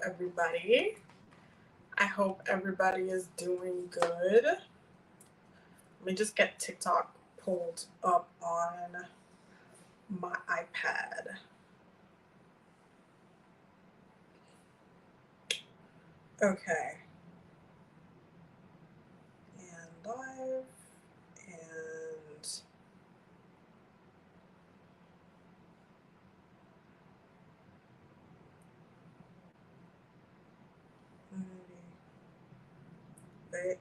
everybody. I hope everybody is doing good. Let me just get TikTok pulled up on my iPad. Okay. And live. And wait.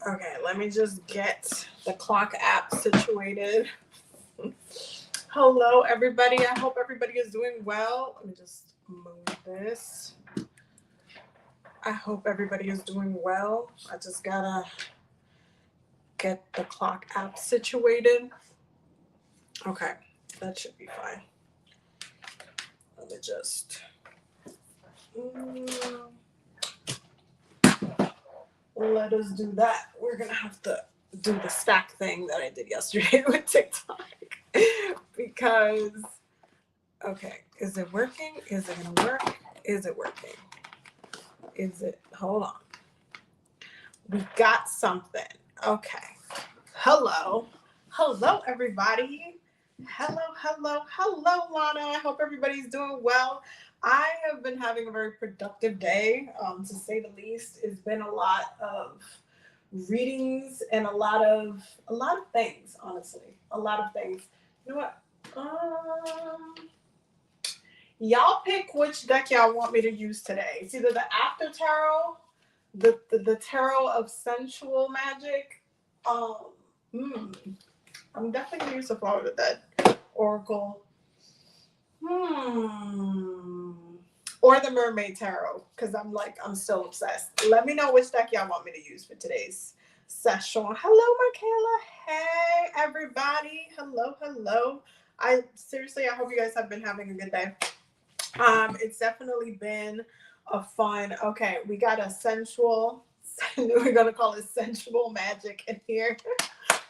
Okay, let me just get the clock app situated. Hello, everybody. I hope everybody is doing well. Let me just move this. I hope everybody is doing well. I just gotta get the clock app situated. Okay, that should be fine. Let me just. Let us do that. We're gonna have to do the stack thing that I did yesterday with TikTok because okay, is it working? Is it gonna work? Is it working? Is it? Hold on. We got something. Okay. Hello, everybody. Hello, Lana. I hope everybody's doing well. I have been having a very productive day, to say the least. It's been a lot of readings and a lot of things, honestly. A lot of things. You know what? Y'all pick which deck y'all want me to use today. It's either the After Tarot, the Tarot of Sensual Magic. I'm definitely gonna use the Flower of the Dead Oracle. Or the Mermaid Tarot, because I'm still obsessed. Let me know which deck y'all want me to use for today's session. Hello, Michaela. Hey, everybody. Hello. I hope you guys have been having a good day. It's definitely been a fun. Okay, we got a sensual. We're gonna call it sensual magic in here.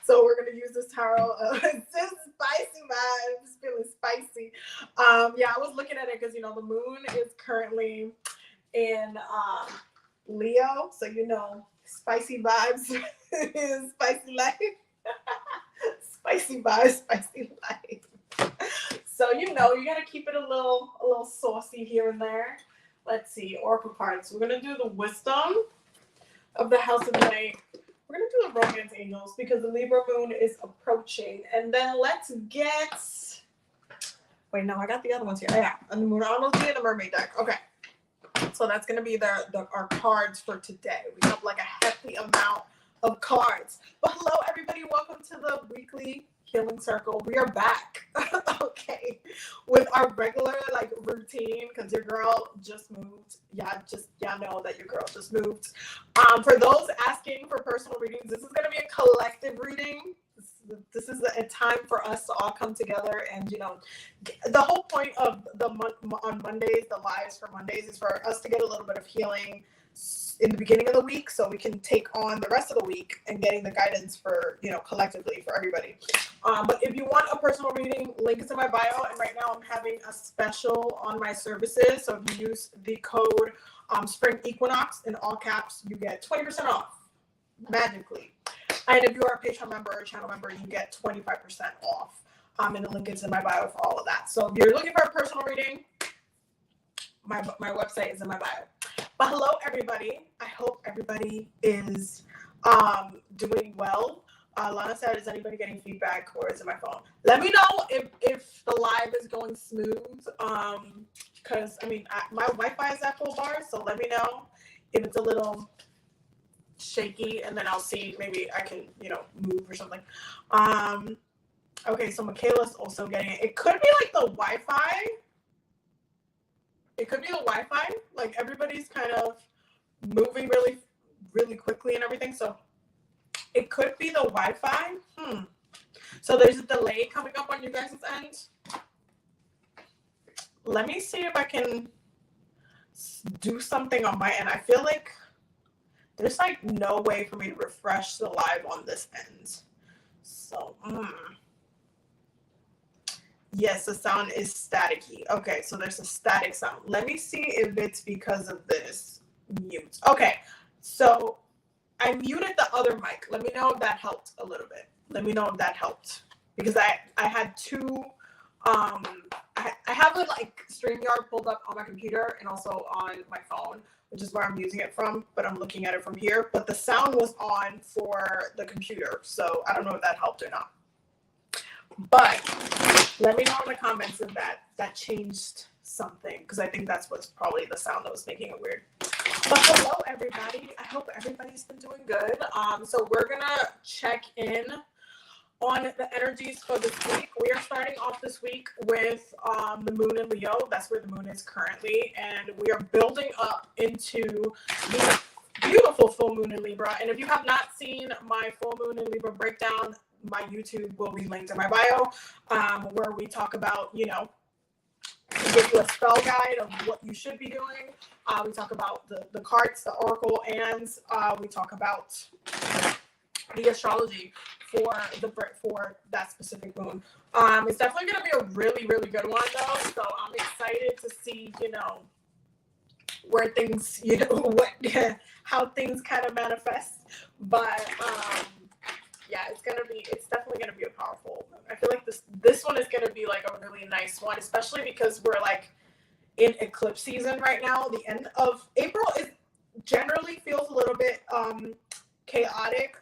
So we're gonna use this tarot. It's just spicy vibes, feeling spicy. Yeah, I was looking at it because the moon is currently in Leo, so spicy vibes is spicy life. Spicy vibes, spicy life. So you gotta keep it a little saucy here and there. Let's see, oracle cards. We're gonna do the wisdom of the House of Night. We're going to do the Romance Angels because the Libra moon is approaching. And then let's get... Wait, no, I got the other ones here. Yeah, and the Moonology and the Mermaid deck. Okay. So that's going to be our cards for today. We have a hefty amount of cards. But hello, everybody. Welcome to the weekly Healing Circle. We are back. Okay. With our regular routine because your girl just moved. Y'all know that your girl just moved. For those asking for personal readings, this is going to be a collective reading. This is a time for us to all come together and the whole point of the month on Mondays, the lives for Mondays, is for us to get a little bit of healing in the beginning of the week so we can take on the rest of the week and getting the guidance for collectively for everybody. But if you want a personal reading, link is in my bio, and right now I'm having a special on my services. So if you use the code Spring Equinox in all caps, you get 20% off magically. And if you are a Patreon member or channel member, you get 25% off. And the link is in my bio for all of that. So if you're looking for a personal reading, my website is in my bio. But hello, everybody. I hope everybody is doing well. Lana said, is anybody getting feedback or is it my phone? Let me know if the live is going smooth. Because, my Wi-Fi is at full bar, so let me know if it's a little shaky, and then I'll see maybe I can, move or something. Okay, so Michaela's also getting it. It could be the Wi-Fi. It could be the Wi-Fi. Everybody's kind of moving really, really quickly and everything. So it could be the Wi-Fi. So there's a delay coming up on you guys' end. Let me see if I can do something on my end. I feel like there's like no way for me to refresh the live on this end. So, yes, the sound is staticky. Okay, so there's a static sound. Let me see if it's because of this mute. Okay, so I muted the other mic. Let me know if that helped a little bit. Let me know if that helped. Because I had two, I have a like StreamYard pulled up on my computer and also on my phone, which is where I'm using it from, but I'm looking at it from here. But the sound was on for the computer, so I don't know if that helped or not. But let me know in the comments if that changed something, because I think that's what's probably the sound that was making it weird. But hello, everybody. I hope everybody's been doing good. So we're gonna check in on the energies for this week. We are starting off this week with the moon in Leo. That's where the moon is currently, and we are building up into the beautiful full moon in Libra. And if you have not seen my full moon in Libra breakdown, my YouTube will be linked in my bio, where we talk about, you know, give you a spell guide of what you should be doing. We talk about the cards, the oracle, and we talk about the astrology for that specific moon. It's definitely going to be a really, really good one, though. So I'm excited to see, you know, where things, you know, how things kind of manifest. But yeah, it's definitely gonna be a powerful. I feel like this one is gonna be like a really nice one, especially because we're like in eclipse season right now. The end of April generally feels a little bit chaotic.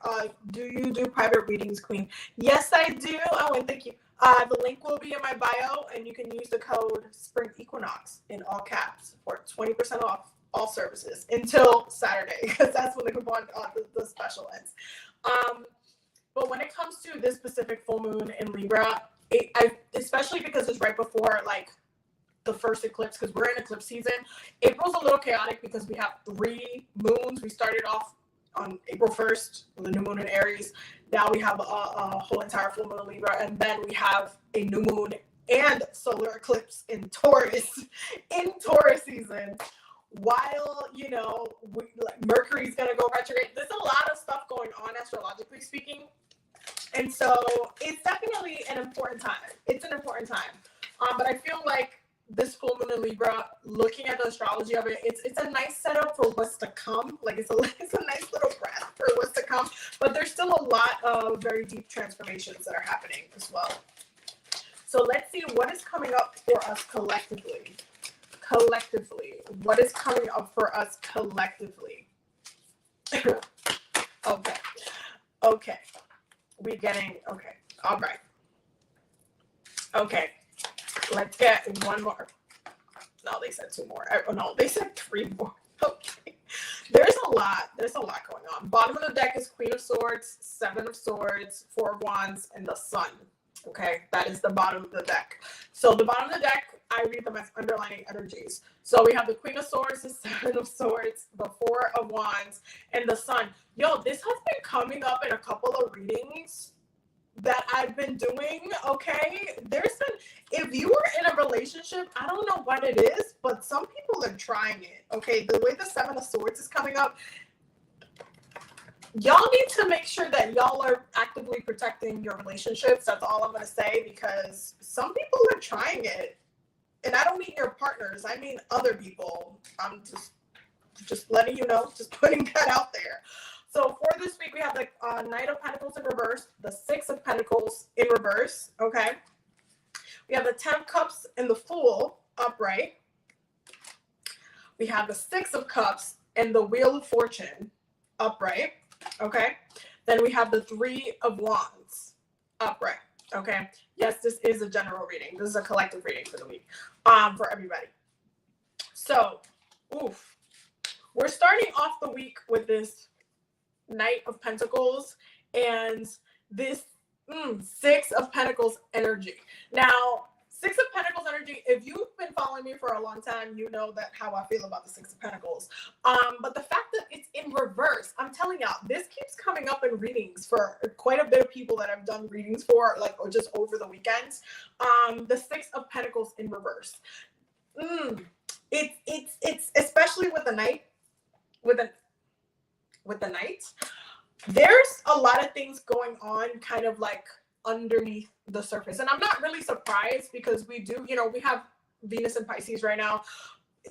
Do you do private readings, Queen? Yes, I do. Oh, and thank you. The link will be in my bio, and you can use the code Spring Equinox in all caps for 20% off all services until Saturday, because that's when the coupon the special ends. But when it comes to this specific full moon in Libra, especially because it's right before like the first eclipse, because we're in eclipse season, April's a little chaotic because we have 3 moons. We started off on April 1st with a new moon in Aries. Now we have a whole entire full moon in Libra, and then we have a new moon and solar eclipse in Taurus season. While, you know, Mercury's gonna go retrograde. There's a lot of stuff going on astrologically speaking, and so it's definitely an important time. It's an important time, but I feel like this full moon in Libra, looking at the astrology of it, it's a nice setup for what's to come. Like it's a nice little breath for what's to come, but there's still a lot of very deep transformations that are happening as well. So let's see what is coming up for us collectively. What is coming up for us collectively? Okay. All right. Okay. Let's get one more. No, they said 2 more. Oh, no, they said 3 more. Okay. There's a lot going on. Bottom of the deck is Queen of Swords, 7 of Swords, 4 of Wands, and the Sun. Okay, that is the bottom of the deck. So the bottom of the deck, I read them as underlining energies. So we have the Queen of Swords, the 7 of Swords, the 4 of Wands, and the Sun. Yo, this has been coming up in a couple of readings that I've been doing, okay? If you were in a relationship, I don't know what it is, but some people are trying it, okay? The way the 7 of Swords is coming up, y'all need to make sure that y'all are actively protecting your relationships. That's all I'm going to say, because some people are trying it. And I don't mean your partners. I mean other people. I'm just letting you know, just putting that out there. So for this week, we have the Knight of Pentacles in reverse, the 6 of Pentacles in reverse, okay? We have the 10 of Cups and the Fool upright. We have the 6 of Cups and the Wheel of Fortune upright, okay? Then we have the 3 of Wands upright, okay? Yes, this is a general reading. This is a collective reading for the week, for everybody. So, we're starting off the week with this Knight of Pentacles and this 6 of Pentacles energy. Now, 6 of Pentacles energy, if you've been following me for a long time, you know that how I feel about the 6 of Pentacles. But the fact that it's in reverse, I'm telling y'all, this keeps coming up in readings for quite a bit of people that I've done readings for, like, or just over the weekends. The 6 of Pentacles in reverse. It's especially with the night, with the night. There's a lot of things going on, kind of like underneath the surface, and I'm not really surprised because we do, we have Venus in Pisces right now.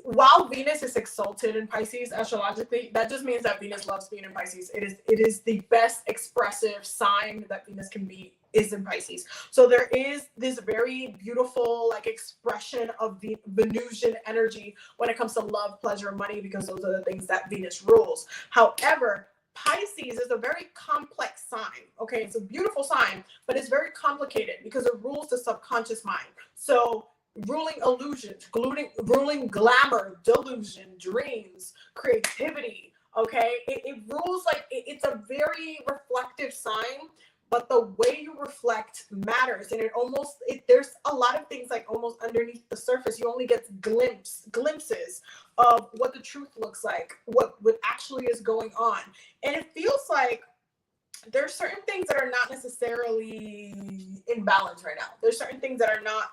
While Venus is exalted in Pisces astrologically, that just means that Venus loves being in Pisces. It is the best expressive sign that Venus can be, is in Pisces. So there is this very beautiful like expression of the Venusian energy when it comes to love, pleasure, money, because those are the things that Venus rules. However, Pisces is a very complex sign. Okay, it's a beautiful sign, but it's very complicated because it rules the subconscious mind. So ruling illusions, ruling glamour, delusion, dreams, creativity. Okay, it rules like it's a very reflective sign, but the way you reflect matters, and there's a lot of things like almost underneath the surface. You only get glimpses of what the truth looks like, what actually is going on, and it feels like there's certain things that are not necessarily in balance right now. There's certain things that are not,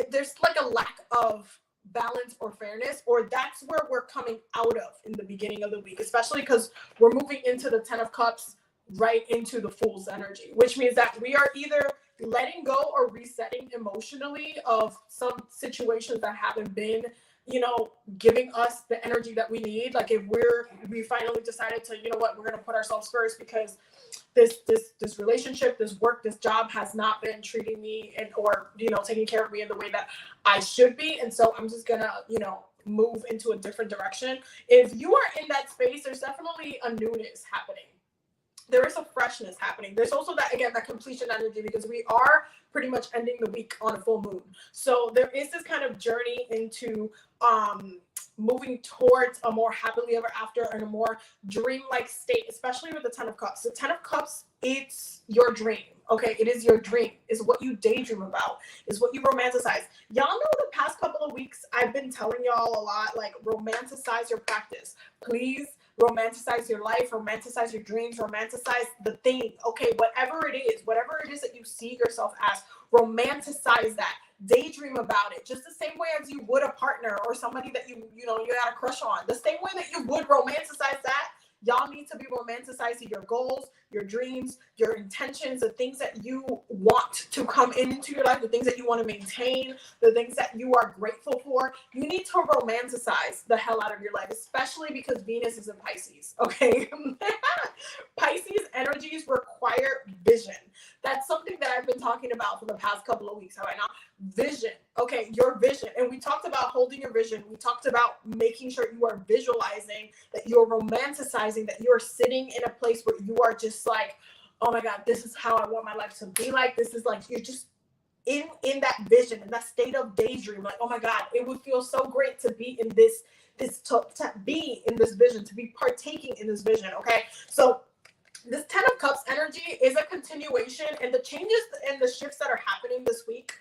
there's like a lack of balance or fairness, or that's where we're coming out of in the beginning of the week, especially because we're moving into the 10 of Cups, right into the Fool's energy, which means that we are either letting go or resetting emotionally of some situations that haven't been, giving us the energy that we need. Like if we finally decided to, we're going to put ourselves first because this relationship, this work, this job has not been treating me or taking care of me in the way that I should be. And so I'm just going to, move into a different direction. If you are in that space, there's definitely a newness happening. There is a freshness happening. There's also that completion energy, because we are pretty much ending the week on a full moon. So there is this kind of journey into moving towards a more happily ever after and a more dreamlike state, especially with the 10 of Cups. The 10 of Cups, it's your dream. Okay, it is your dream. It's what you daydream about. It's what you romanticize. Y'all know the past couple of weeks I've been telling y'all a lot, like, romanticize your practice. Please romanticize your life, romanticize your dreams, romanticize the thing. Okay, whatever it is that you see yourself as, romanticize that. Daydream about it, just the same way as you would a partner or somebody that you got a crush on. The same way that you would romanticize that, y'all need to be romanticizing your goals, your dreams, your intentions, the things that you want to come into your life, the things that you want to maintain, the things that you are grateful for. You need to romanticize the hell out of your life, especially because Venus is in Pisces, okay? Pisces energies require vision. That's something that I've been talking about for the past couple of weeks, have I not? Vision, okay, your vision. And we talked about holding your vision. We talked about making sure you are visualizing, that you're romanticizing, that you're sitting in a place where you are just like, oh my God, this is how I want my life to be like. This is like, you're just in that vision, in that state of daydream. Like, oh my God, it would feel so great to be in this to be in this vision, to be partaking in this vision, okay? So this 10 of Cups energy is a continuation, and the changes and the shifts that are happening this week,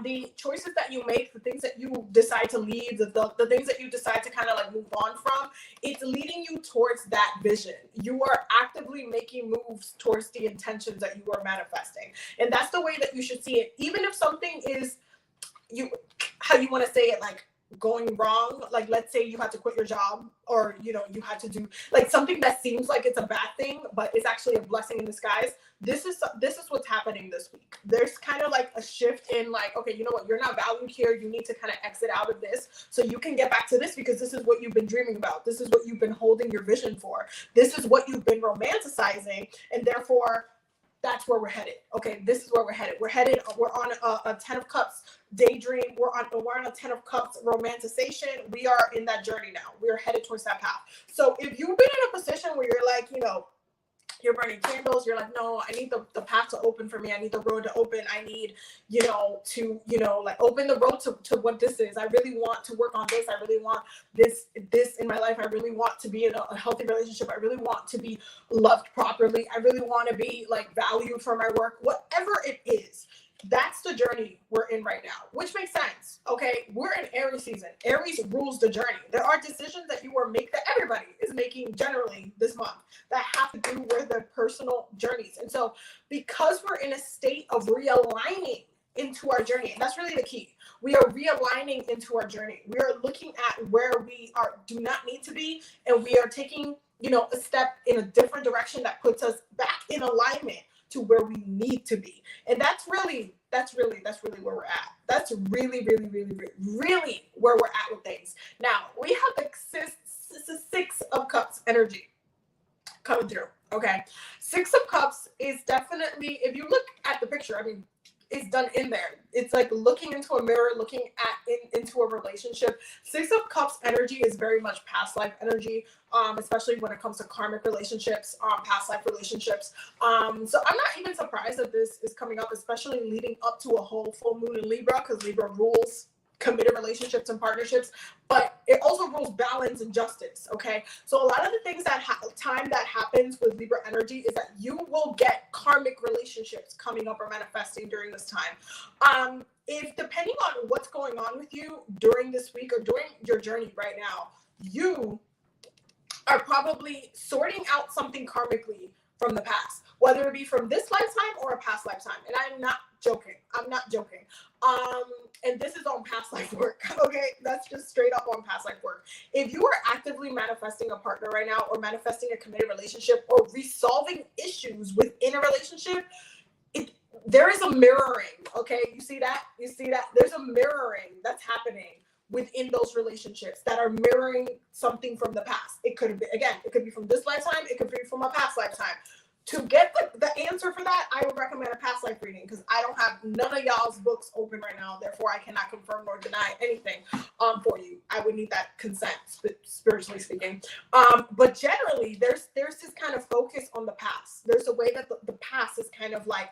the choices that you make, the things that you decide to leave, the things that you decide to kind of like move on from, it's leading you towards that vision. You are actively making moves towards the intentions that you are manifesting. And that's the way that you should see it. Even if something is, how you want to say it, like, going wrong, like let's say you had to quit your job, or you had to do like something that seems like it's a bad thing but it's actually a blessing in disguise. This is what's happening this week. There's kind of like a shift in like, okay, you know what, you're not valued here, you need to kind of exit out of this so you can get back to this, because this is what you've been dreaming about, this is what you've been holding your vision for, this is what you've been romanticizing, and therefore that's where we're headed. Okay, this is where we're headed. We're on a 10 of Cups daydream. We're on a 10 of Cups romanticization. We are in that journey now. We are headed towards that path. So if you've been in a position where you're like, you're burning candles, you're like, no, I need the path to open for me. I need the road to open. I need, to, like open the road to what this is. I really want to work on this. I really want this in my life. I really want to be in a healthy relationship. I really want to be loved properly. I really want to be like valued for my work, whatever it is. That's the journey we're in right now, which makes sense. Okay, we're in Aries season. Aries rules the journey. There are decisions that that everybody is making generally this month that have to do with their personal journeys. And so because we're in a state of realigning into our journey. And that's really the key. We are realigning into our journey. We are looking at where we do not need to be, and we are taking, a step in a different direction that puts us back in alignment to where we need to be. And that's really where we're at. That's really where we're at with things. Now, we have the Six of Cups energy coming through. Okay. Six of Cups is definitely, if you look at the picture, I mean, it's done in there. It's like looking into a mirror, looking into a relationship. Six of Cups energy is very much past life energy, especially when it comes to karmic relationships, past life relationships. So I'm not even surprised that this is coming up, especially leading up to a whole full moon in Libra, because Libra rules committed relationships and partnerships, but it also rules balance and justice. Okay, so a lot of the things that happens with Libra energy is that you will get karmic relationships coming up or manifesting during this time. If depending on what's going on with you during this week or during your journey right now, you are probably sorting out something karmically from the past, whether it be from this lifetime or a past lifetime. And I'm not joking. And this is on past life work. Okay, that's just straight up on past life work. If you are actively manifesting a partner right now, or manifesting a committed relationship, or resolving issues within a relationship, there is a mirroring. Okay, you see that? There's a mirroring that's happening within those relationships that are mirroring something from the past. It could be from this lifetime, it could be from a past lifetime. To get the answer for that, I would recommend a past life reading, because I don't have none of y'all's books open right now. Therefore, I cannot confirm nor deny anything for you. I would need that consent, spiritually speaking. But generally, there's this kind of focus on the past. There's a way that the past is kind of like,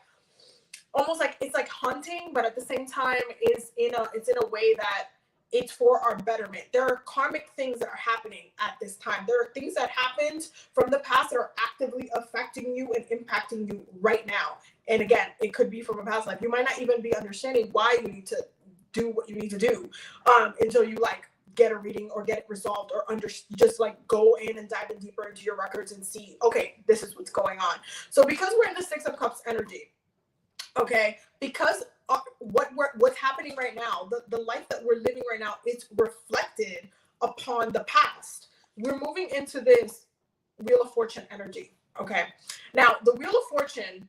almost like it's like hunting, but at the same time, it's in a way that it's for our betterment. There are karmic things that are happening at this time. There are things that happened from the past that are actively affecting you and impacting you right now. And again, it could be from a past life. You might not even be understanding why you need to do what you need to do until you get a reading or get it resolved, or just go in and dive in deeper into your records and see, okay, this is what's going on. So because we're in the Six of Cups energy, okay, because what's happening right now, the life that we're living right now, it's reflected upon the past. We're moving into this Wheel of Fortune energy. Okay, now the Wheel of Fortune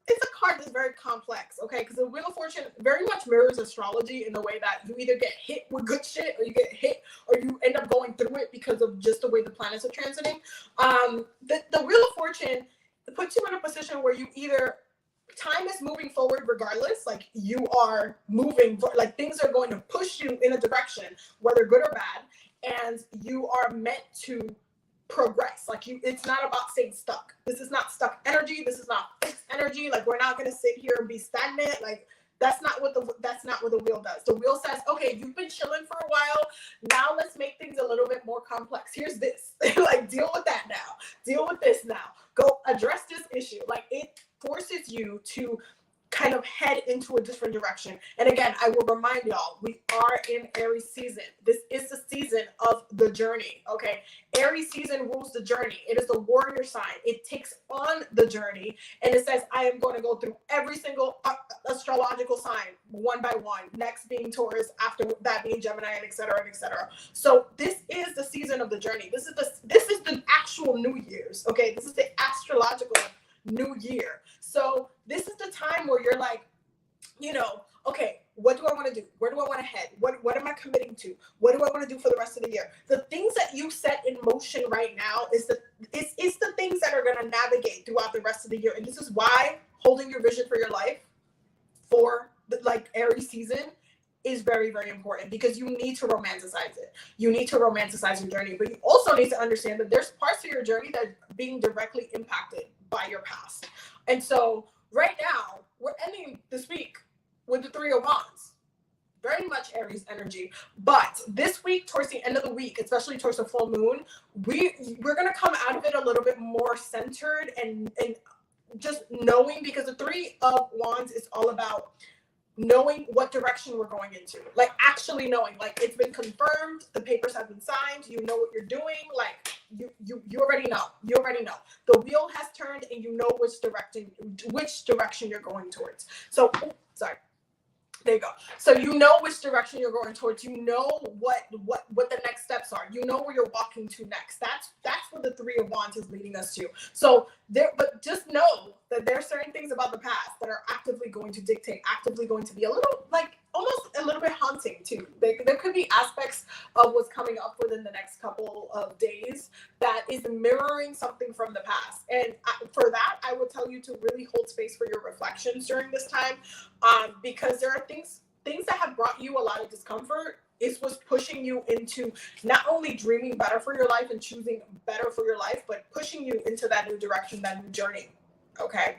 it's a card that's very complex. Okay, because the Wheel of Fortune very much mirrors astrology in the way that you either get hit with good shit, or you get hit, or you end up going through it because of just the way the planets are transiting. The Wheel of Fortune puts you in a position where you either time is moving forward regardless, like you are moving, like things are going to push you in a direction, whether good or bad, and you are meant to progress. It's not about staying stuck. This is not stuck energy. This is not fixed energy. Like, we're not going to sit here and be stagnant. Like, that's not what the wheel does. The wheel says, okay, you've been chilling for a while. Now let's make things a little bit more complex. Here's this. Deal with that now. Deal with this now. Go address this issue. It forces you to kind of head into a different direction. And again, I will remind y'all, we are in Aries season. This is the season of the journey, okay? Aries season rules the journey. It is the warrior sign. It takes on the journey, and it says, I am going to go through every single astrological sign one by one, next being Taurus, after that being Gemini, and et cetera, et cetera. So this is the season of the journey. This is the actual New Year's, okay? This is the astrological New Year. So this is the time where you're like, okay, what do I want to do? Where do I want to head? What am I committing to? What do I want to do for the rest of the year? The things that you set in motion right now is the things that are going to navigate throughout the rest of the year. And this is why holding your vision for your life for Aries season is very, very important, because you need to romanticize it. You need to romanticize your journey, but you also need to understand that there's parts of your journey that are being directly impacted by your past. And so right now, we're ending this week with the Three of Wands. Very much Aries energy. But this week, towards the end of the week, especially towards the full moon, we're going to come out of it a little bit more centered and just knowing, because the Three of Wands is all about knowing what direction we're going into, actually knowing, it's been confirmed, the papers have been signed, you know what you're doing, you already know, the wheel has turned, and you know which direction you're going towards. So Sorry. There you go. So you know which direction you're going towards. You know what the next steps are. You know where you're walking to next. That's what the Three of Wands is leading us to. So there, but just know that there are certain things about the past that are actively going to dictate, actively going to be a little, like, almost a little bit haunting too. There could be aspects of what's coming up within the next couple of days that is mirroring something from the past. And for that, I would tell you to really hold space for your reflections during this time, because there are things that have brought you a lot of discomfort. It was pushing you into not only dreaming better for your life and choosing better for your life, but pushing you into that new direction, that new journey. Okay.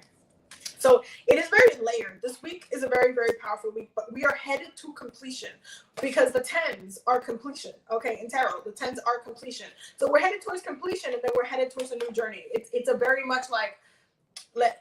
So it is very layered. This week is a very, very powerful week, but we are headed to completion because the 10s are completion. Okay. In tarot, the 10s are completion. So we're headed towards completion, and then we're headed towards a new journey. It's a very much like,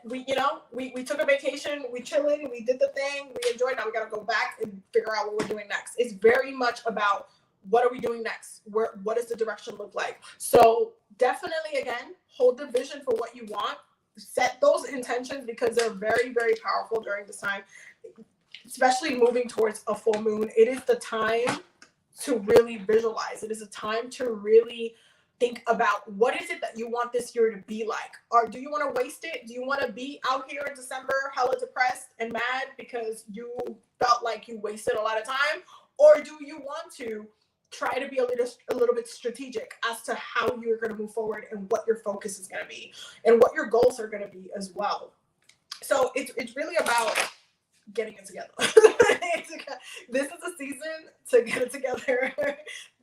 we took a vacation, we chilling, we did the thing, we enjoyed. Now we got to go back and figure out what we're doing next. It's very much about what are we doing next? What does the direction look like? So definitely, again, hold the vision for what you want. Set those intentions because they're very, very powerful during this time, especially moving towards a full moon. It is the time to really visualize. It is a time to really think about what is it that you want this year to be like. Or do you want to waste it? Do you want to be out here in December hella depressed and mad because you felt like you wasted a lot of time? Or do you want to try to be a little bit strategic as to how you're going to move forward and what your focus is going to be and what your goals are going to be as well? So it's really about getting it together. This is a season to get it together.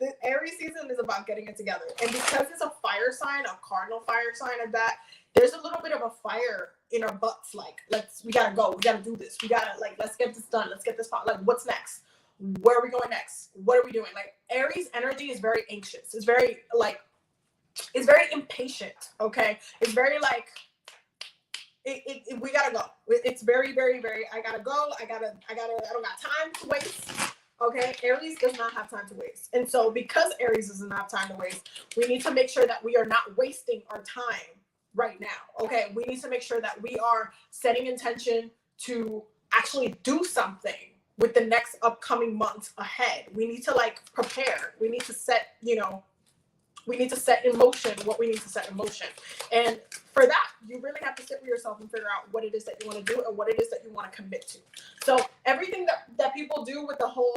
The Aries season is about getting it together. And because it's a fire sign, a cardinal fire sign of that, there's a little bit of a fire in our butts. Like, we gotta go. We gotta do this. We gotta, like, let's get this done. Let's get this fun. Like, what's next? Where are we going next? What are we doing? Like, Aries energy is very anxious. It's very, like, it's very impatient. Okay. It's very like, we gotta go. It's very, very, very, I gotta go. I don't got time to waste. Okay. Aries does not have time to waste. And so because Aries doesn't have time to waste, we need to make sure that we are not wasting our time right now. Okay. We need to make sure that we are setting intention to actually do something with the next upcoming months ahead. We need to, like, prepare. We need to set, we need to set in motion what we need to set in motion. And for that, you really have to sit with yourself and figure out what it is that you want to do and what it is that you want to commit to. So everything that people do with the whole,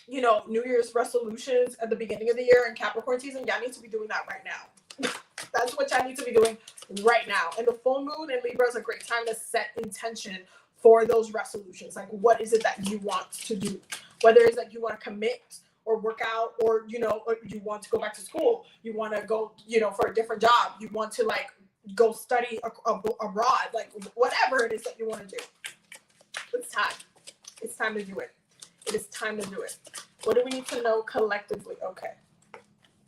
New Year's resolutions at the beginning of the year and Capricorn season, y'all need to be doing that right now. That's what y'all need to be doing right now. And the full moon in Libra is a great time to set intention for those resolutions. Like, what is it that you want to do? Whether it's like you want to commit or work out, or, or you want to go back to school, you want to go, for a different job, you want to, like, go study abroad, like, whatever it is that you want to do. It's time. It's time to do it. It is time to do it. What do we need to know collectively? Okay.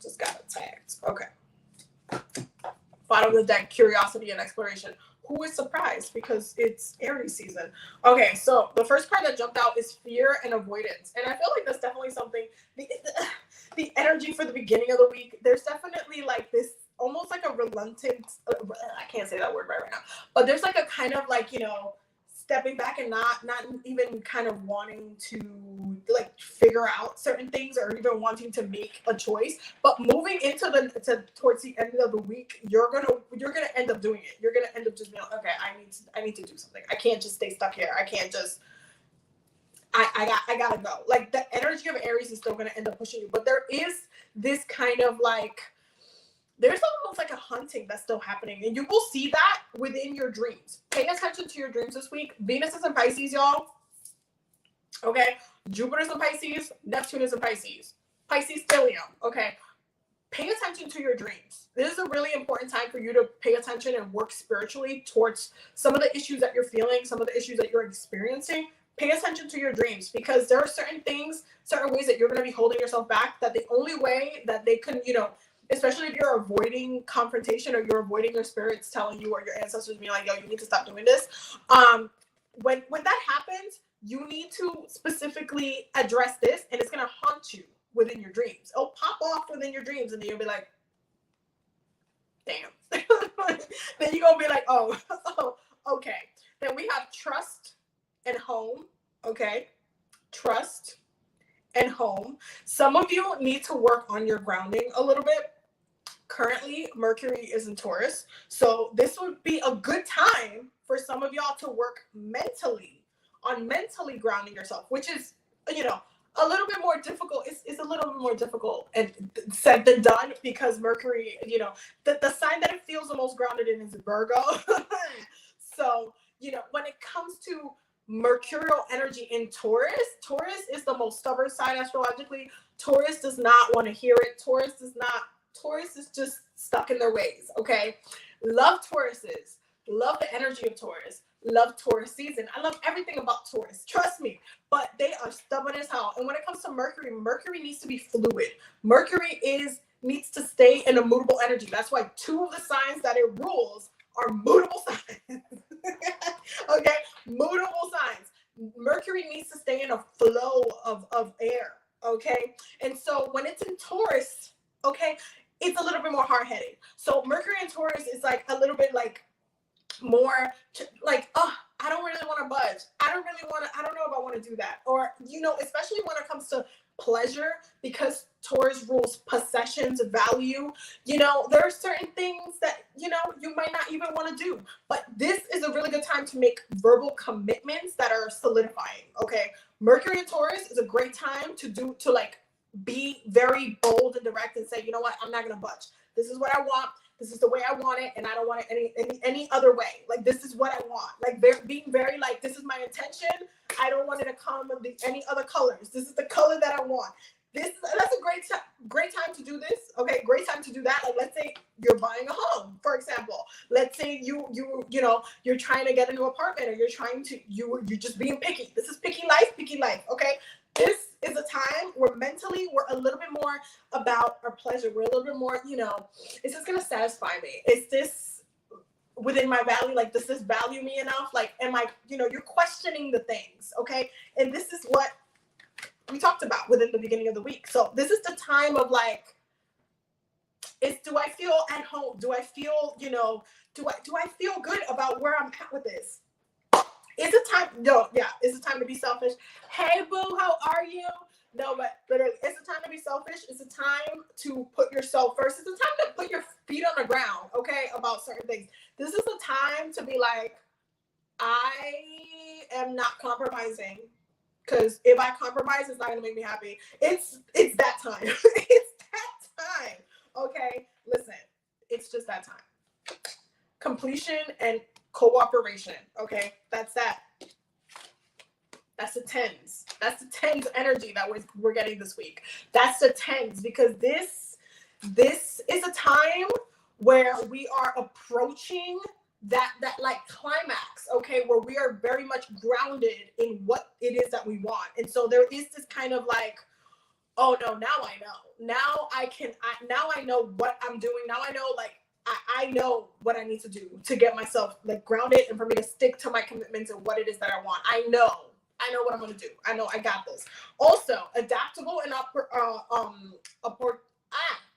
Just got it tagged. Okay. Bottom of the deck, curiosity and exploration. Who is surprised? Because it's Aries season. Okay, so the first card that jumped out is fear and avoidance. And I feel like that's definitely something, the energy for the beginning of the week, there's definitely, like, this, almost like a reluctant, I can't say that word right now, but there's, like, a kind of, like, stepping back and not even kind of wanting to, like, figure out certain things or even wanting to make a choice. But moving into towards the end of the week, you're gonna end up doing it. You're gonna end up just being like, okay, I need to do something. I can't just stay stuck here. I can't just, I gotta go. Like, the energy of Aries is still gonna end up pushing you, but there is this kind of, like, there's almost like a hunting that's still happening, and you will see that within your dreams. Pay attention to your dreams this week. Venus is in Pisces, y'all. Okay. Jupiter's in Pisces. Neptune is in Pisces. Pisces stellium. Okay. Pay attention to your dreams. This is a really important time for you to pay attention and work spiritually towards some of the issues that you're feeling, some of the issues that you're experiencing. Pay attention to your dreams, because there are certain things, certain ways that you're going to be holding yourself back, that the only way that they can, especially if you're avoiding confrontation or you're avoiding your spirits telling you or your ancestors being like, yo, you need to stop doing this. When that happens, you need to specifically address this, and it's going to haunt you within your dreams. It'll pop off within your dreams, and then you'll be like, damn. Then you're going to be like, oh, okay. Then we have trust and home, okay? Trust and home. Some of you need to work on your grounding a little bit. Currently, Mercury is in Taurus. So this would be a good time for some of y'all to work mentally on mentally grounding yourself, which is, you know, a little bit more difficult. It's a little bit more difficult and said than done because Mercury, you know, the sign that it feels the most grounded in is Virgo. So, you know, when it comes to mercurial energy in Taurus, Taurus is the most stubborn sign astrologically. Taurus does not want to hear it. Taurus is just stuck in their ways, okay? Love Tauruses. Love the energy of Taurus. Love Taurus season. I love everything about Taurus. Trust me. But they are stubborn as hell. And when it comes to Mercury, Mercury needs to be fluid. Mercury needs to stay in a mutable energy. That's why 2 of the signs that it rules are mutable signs. Okay? Mutable signs. Mercury needs to stay in a flow of air. Okay? And so when it's in Taurus, okay, it's a little bit more hard-headed. So Mercury and Taurus is like a little bit like more like, oh, I don't really want to budge. I don't know if I want to do that. Or, you know, especially when it comes to pleasure, because Taurus rules possessions, value, you know, there are certain things that, you know, you might not even want to do. But this is a really good time to make verbal commitments that are solidifying, okay? Mercury and Taurus is a great time to like be very bold and direct and say, you know what, I'm not going to budge. This is what I want. This is the way I want it, and I don't want it any other way. Like, this is what I want. Like, being very like, this is my intention. I don't want it to come with any other colors. This is the color that I want. That's a great time to do this. Okay, great time to do that. Like, let's say you're buying a home, for example. Let's say you know, you're trying to get a new apartment, or you're just being picky. This is picky life. Okay, this is a time where mentally we're a little bit more about our pleasure. We're a little bit more, you know, is this gonna satisfy me? Is this within my value? Like, does this value me enough? Like, am I, you know, you're questioning the things, okay? And this is what we talked about within the beginning of the week. So this is the time of like, do I feel at home? Do I feel, you know, do I feel good about where I'm at with this? Is it time? No, yeah, is it time to be selfish? Hey, boo, how are you? No, but literally, it's a time to be selfish. It's a time to put yourself first. It's a time to put your feet on the ground, okay, about certain things. This is a time to be like, I am not compromising, because if I compromise, it's not going to make me happy. It's that time. It's that time, okay? Listen, it's just that time. Completion and cooperation, okay? That's that. That's the 10s. That's the 10s energy that we're getting this week. That's the 10s, because this is a time where we are approaching that like climax, okay, where we are very much grounded in what it is that we want. And so there is this kind of like, oh no, now I know. Now I know what I'm doing. Now I know, like, I know what I need to do to get myself like grounded and for me to stick to my commitments and what it is that I want. I know what I'm going to do. I know I got this. Also, adaptable and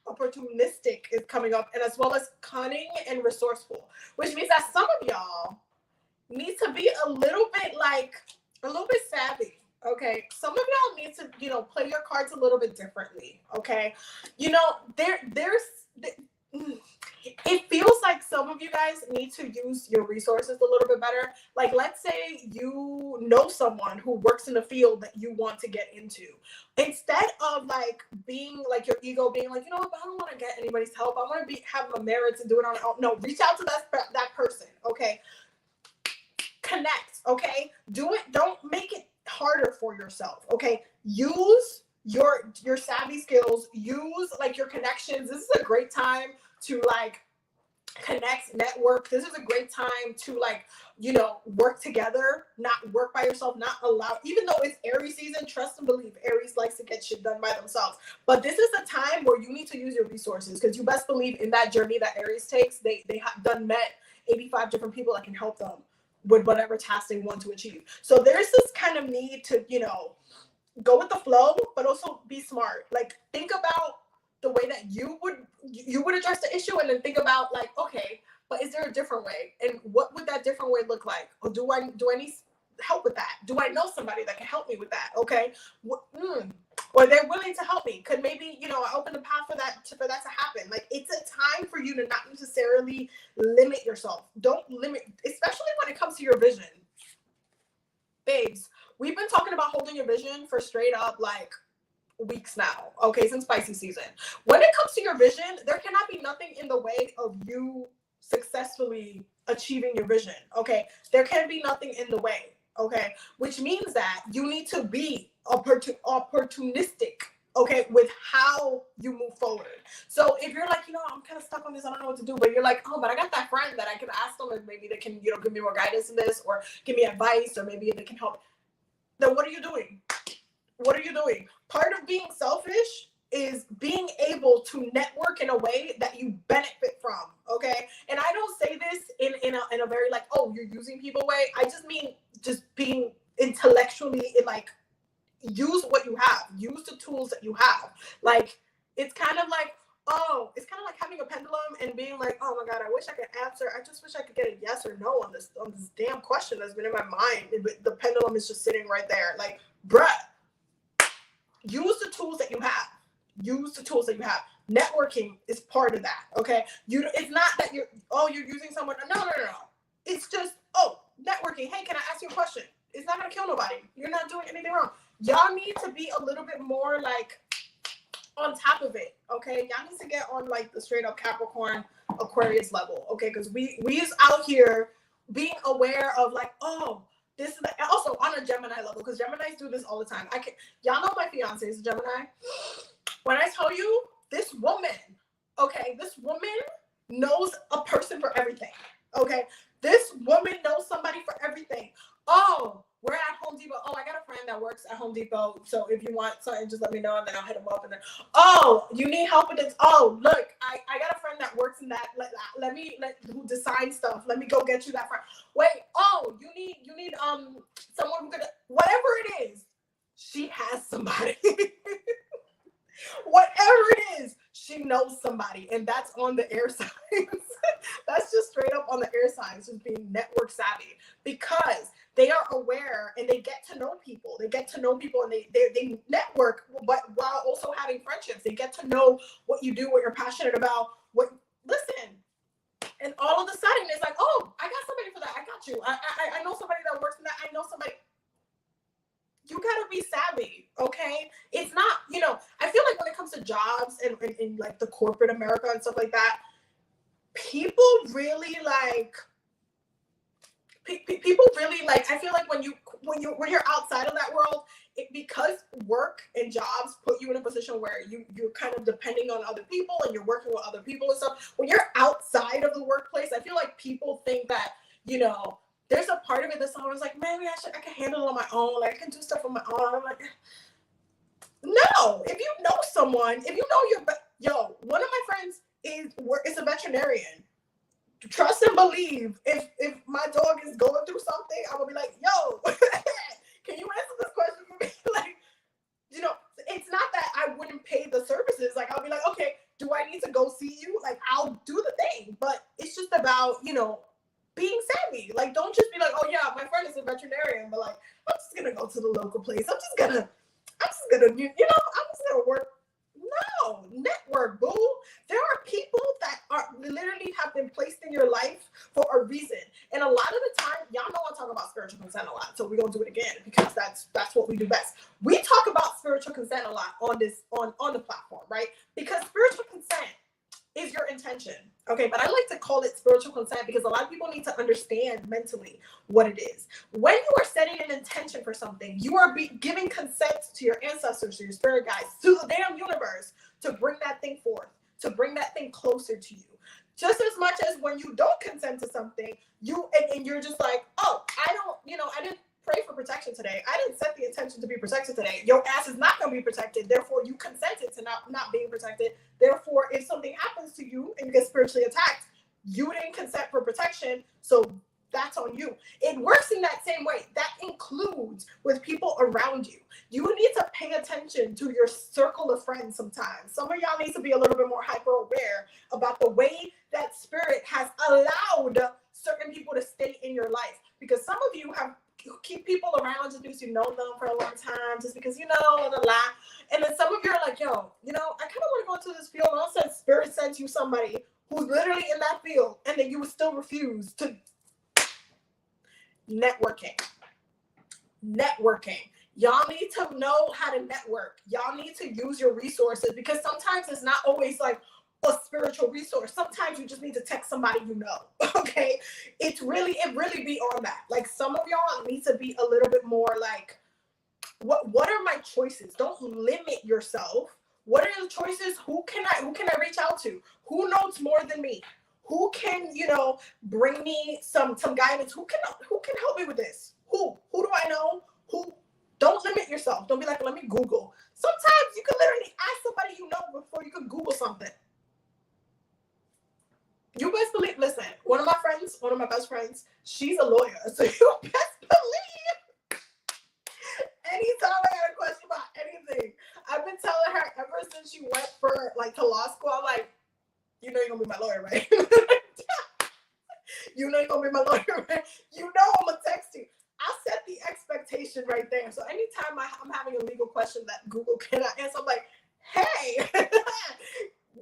opportunistic is coming up, and as well as cunning and resourceful, which means that some of y'all need to be a little bit savvy. Okay, some of y'all need to, you know, play your cards a little bit differently. Okay, you know, it feels like some of you guys need to use your resources a little bit better. Like, let's say you know someone who works in a field that you want to get into. Instead of like being like your ego being like, you know what, I don't want to get anybody's help. I want to have a merit to do it on my own. No, reach out to that person. Okay, connect. Okay, do it. Don't make it harder for yourself. Okay, use your savvy skills. Use like your connections. This is a great time to like connect, network. This is a great time to like, you know, work together, not work by yourself, not allow, even though it's Aries season, trust and believe Aries likes to get shit done by themselves. But this is a time where you need to use your resources, because you best believe in that journey that Aries takes, they have met 85 different people that can help them with whatever task they want to achieve. So there's this kind of need to, you know, go with the flow, but also be smart. Like, think about the way that you would address the issue, and then think about like, okay, but is there a different way, and what would that different way look like? Or do I need help with that? Do I know somebody that can help me with that? Okay. Or they're willing to help me. Could maybe, I open the path for that to happen. Like, it's a time for you to not necessarily limit yourself. Don't limit, especially when it comes to your vision. Babes, we've been talking about holding your vision for straight up like weeks now, okay, since Pisces season. When it comes to your vision, there cannot be nothing in the way of you successfully achieving your vision, okay? There can be nothing in the way, okay? Which means that you need to be opportunistic, okay, with how you move forward. So if you're like, I'm kind of stuck on this, I don't know what to do, but you're like, oh, but I got that friend that I can ask them and maybe they can, give me more guidance in this, or give me advice, or maybe they can help. Then what are you doing? What are you doing? Part of being selfish is being able to network in a way that you benefit from, okay? And I don't say this in a very like, oh, you're using people way. I just mean just being intellectually, like, use what you have. Use the tools that you have. Like, it's kind of like having a pendulum and being like, oh my God, I wish I could answer. I just wish I could get a yes or no on this damn question that's been in my mind. The pendulum is just sitting right there. Like, bruh, use the tools that you have. Use the tools that you have. Networking is part of that, okay? It's not that you're using someone. No. It's just, networking. Hey, can I ask you a question? It's not going to kill nobody. You're not doing anything wrong. Y'all need to be a little bit more, like, on top of it, okay? Y'all need to get on, like, the straight up Capricorn, Aquarius level, okay? Because we is out here being aware of, like, this is also on a Gemini level, because Geminis do this all the time. Y'all know my fiance is a Gemini. When I tell you, this woman knows a person for everything, okay? This woman knows somebody for everything. Oh, we're at Home Depot. Oh, I got a friend that works at Home Depot. So if you want something, just let me know, and then I'll hit him up. And then, oh, you need help with this? Oh, look, I got a friend that works in that. Who designs stuff. Let me go get you that friend. Wait, oh, you need someone who could, whatever it is, she has somebody. Whatever it is, she knows somebody, and that's on the air signs. That's just straight up on the air signs, just being network savvy, because they are aware and they get to know people. They get to know people, and they network, but while also having friendships. They get to know what you do, what you're passionate about. Listen, and all of a sudden it's like, oh, I got somebody for that. I got you. I know somebody that works in that. I know somebody. You gotta be savvy, okay? It's not, I feel like when it comes to jobs and like the corporate America and stuff like that, people really like, I feel like when you're outside of that world, because work and jobs put you in a position where you're kind of depending on other people and you're working with other people and stuff. When you're outside of the workplace, I feel like people think that, there's a part of it that someone's like, maybe I can handle it on my own. Like, I can do stuff on my own. I'm like, no. If you know someone, one of my friends is a veterinarian. Trust and believe. If my dog is going through something, I'm gonna be like, yo, can you answer this question for me? Like, it's not that I wouldn't pay the services. Like, I'll be like, okay, do I need to go see you? Like, I'll do the thing. But it's just about, being savvy. Like, don't just be like, oh yeah, my friend is a veterinarian, but like, I'm just gonna go to the local place. I'm just gonna work. No, network, boo. There are people that are literally have been placed in your life for a reason. And a lot of the time, y'all know I talk about spiritual consent a lot, so we're gonna do it again because that's what we do best. We talk about spiritual consent a lot on the platform, right? Because spiritual consent is your intention, okay? But I like to call it spiritual consent because a lot of people need to understand mentally what it is. When you are setting an intention for something, you are giving consent to your ancestors, to your spirit guides, to the damn universe to bring that thing forth, to bring that thing closer to you. Just as much as when you don't consent to something, and you're just like, oh, I didn't pray for protection today. I didn't set the intention to be protected today. Your ass is not going to be protected. Therefore, you consented to not being protected. Therefore, if something happens to you and you get spiritually attacked, you didn't consent for protection. So that's on you. It works in that same way. That includes with people around you. You need to pay attention to your circle of friends sometimes. Some of y'all need to be a little bit more hyper aware about the way that spirit has allowed certain people to stay in your life. Because some of you have keep people around just because you know them for a long time, just because you know, blah, blah, blah. And then some of you are like, yo, you know, I kind of want to go into this field. And all of a sudden, Spirit sends you somebody who's literally in that field, and then you would still refuse to. Networking. Y'all need to know how to network. Y'all need to use your resources, because sometimes it's not always like a spiritual resource. Sometimes you just need to text somebody you know. Okay, it really be on that. Like, some of y'all need to be a little bit more like, what are my choices? Don't limit yourself. What are the choices? Who can I reach out to? Who knows more than me? Who can, you know, bring me some guidance? Who can help me with this? Who do I know? Who? Don't limit yourself. Don't be like, let me Google. Sometimes you can literally ask somebody you know before you can Google something. You best believe, listen, one of my best friends, she's a lawyer. So you best believe, anytime I got a question about anything, I've been telling her ever since she went to law school, I'm like, you know you're going to be my lawyer, right? You know you're going to be my lawyer, right? You know I'm going to text you. I set the expectation right there. So anytime I'm having a legal question that Google cannot answer, I'm like, hey,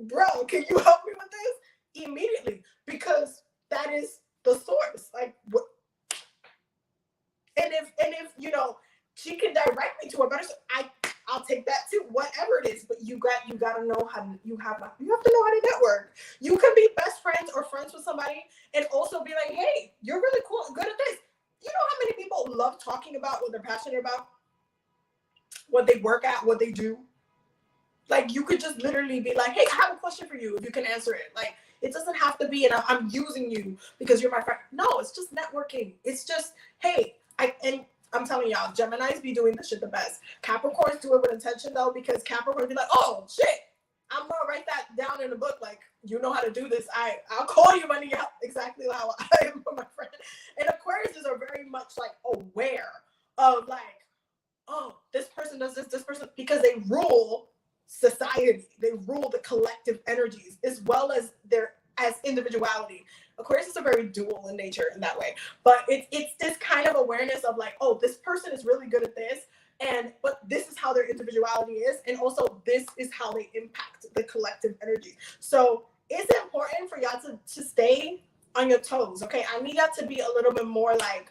bro, can you help me with this? Immediately, because that is the source. Like, what? And if you know, she can direct me to a better, I'll take that too, whatever it is. But you gotta know how to, you have to know how to network. You can be best friends or friends with somebody and also be like, hey, you're really cool, good at this. You know how many people love talking about what they're passionate about, what they work at, what they do. Like, you could just literally be like, hey, I have a question for you if you can answer it. Like, it doesn't have to be, and I'm using you because you're my friend. No, it's just networking. It's just, hey, I'm telling y'all, Geminis be doing this shit the best. Capricorns do it with intention, though, because Capricorns be like, oh, shit, I'm going to write that down in the book. Like, you know how to do this. I'll call you money out exactly how I am for my friend. And Aquariuses are very much, like, aware of, like, oh, this person does this person, because they rule society. They rule the collective energies as well as as individuality. Aquarius are very dual in nature in that way, but it's this kind of awareness of like, oh, this person is really good at this, but this is how their individuality is, and also this is how they impact the collective energy. So it's important for y'all to stay on your toes. Okay, I need y'all to be a little bit more like,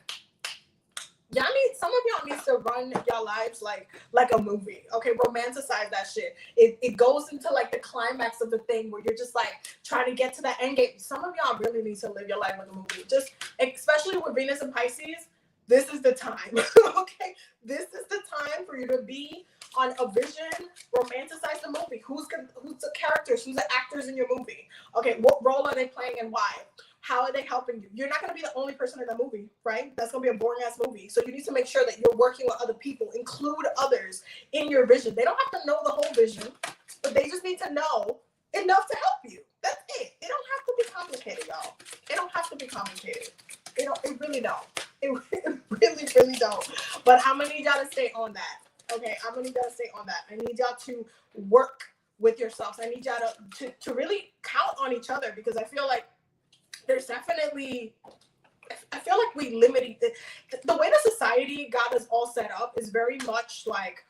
some of y'all needs to run y'all lives like a movie. Okay, romanticize that shit. It goes into like the climax of the thing where you're just like trying to get to that end game. Some of y'all really need to live your life like a movie. Just especially with Venus and Pisces, this is the time. Okay, this is the time for you to be on a vision. Romanticize the movie. Who's the characters? Who's the actors in your movie? Okay, what role are they playing and why? How are they helping you? You're not going to be the only person in the movie, right? That's going to be a boring ass movie. So you need to make sure that you're working with other people. Include others in your vision. They don't have to know the whole vision, but they just need to know enough to help you. That's it. It don't have to be complicated, y'all. It don't have to be complicated. It really don't. It really don't. But I'm going to need y'all to stay on that. Okay, I'm going to need y'all to stay on that. I need y'all to work with yourselves. I need y'all to really count on each other, because I feel like there's definitely, I feel like we limited the way the society got us all set up is very much like